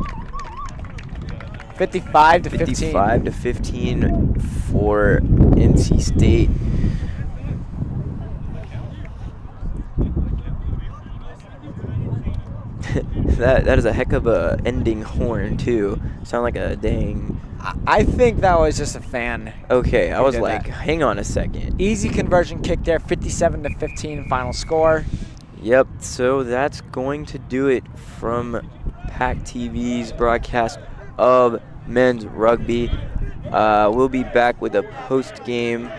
Speaker 2: 55 to 15.
Speaker 1: 55 to 15 for NC State. That is a heck of a ending horn too. Sound like a dang.
Speaker 2: I think that was just a fan.
Speaker 1: Okay, I was like, hang on a second.
Speaker 2: Easy conversion kick there, 57 to 15 final score.
Speaker 1: Yep. So that's going to do it from PackTV's broadcast of men's rugby. We'll be back with a post-game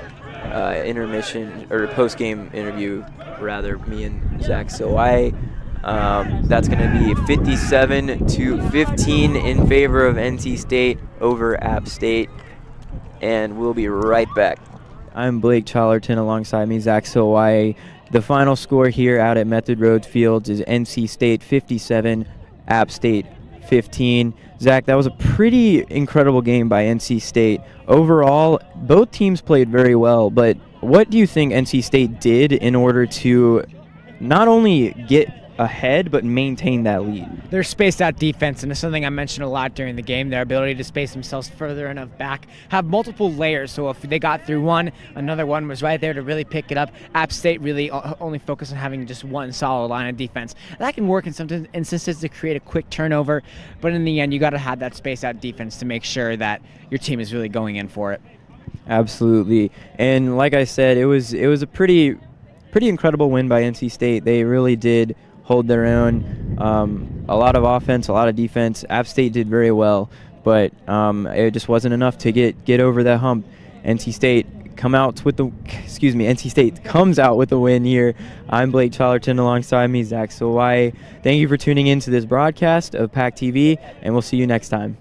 Speaker 1: intermission or post-game interview, rather. Me and Zach Sowai. That's going to be 57 to 15 in favor of NC State over App State, and we'll be right back. I'm Blake Challerton, alongside me Zach Sowai. The final score here out at Method Road Fields is NC State 57, App State 15. Zach, that was a pretty incredible game by NC State. Overall, both teams played very well, but what do you think NC State did in order to not only get ahead but maintain that lead?
Speaker 4: Their spaced out defense, and it's something I mentioned a lot during the game, their ability to space themselves further enough back, have multiple layers, so if they got through one, another one was right there to really pick it up. App State really only focused on having just one solid line of defense. That can work in some instances to create a quick turnover, but in the end you got to have that spaced out defense to make sure that your team is really going in for it.
Speaker 1: Absolutely. And like I said, it was a pretty incredible win by NC State. They really did hold their own. A lot of offense, a lot of defense. App State did very well, but it just wasn't enough to get over that hump. NC State NC State comes out with the win here. I'm Blake Challerton, alongside me, Zach Sawai. Thank you for tuning in to this broadcast of PackTV, and we'll see you next time.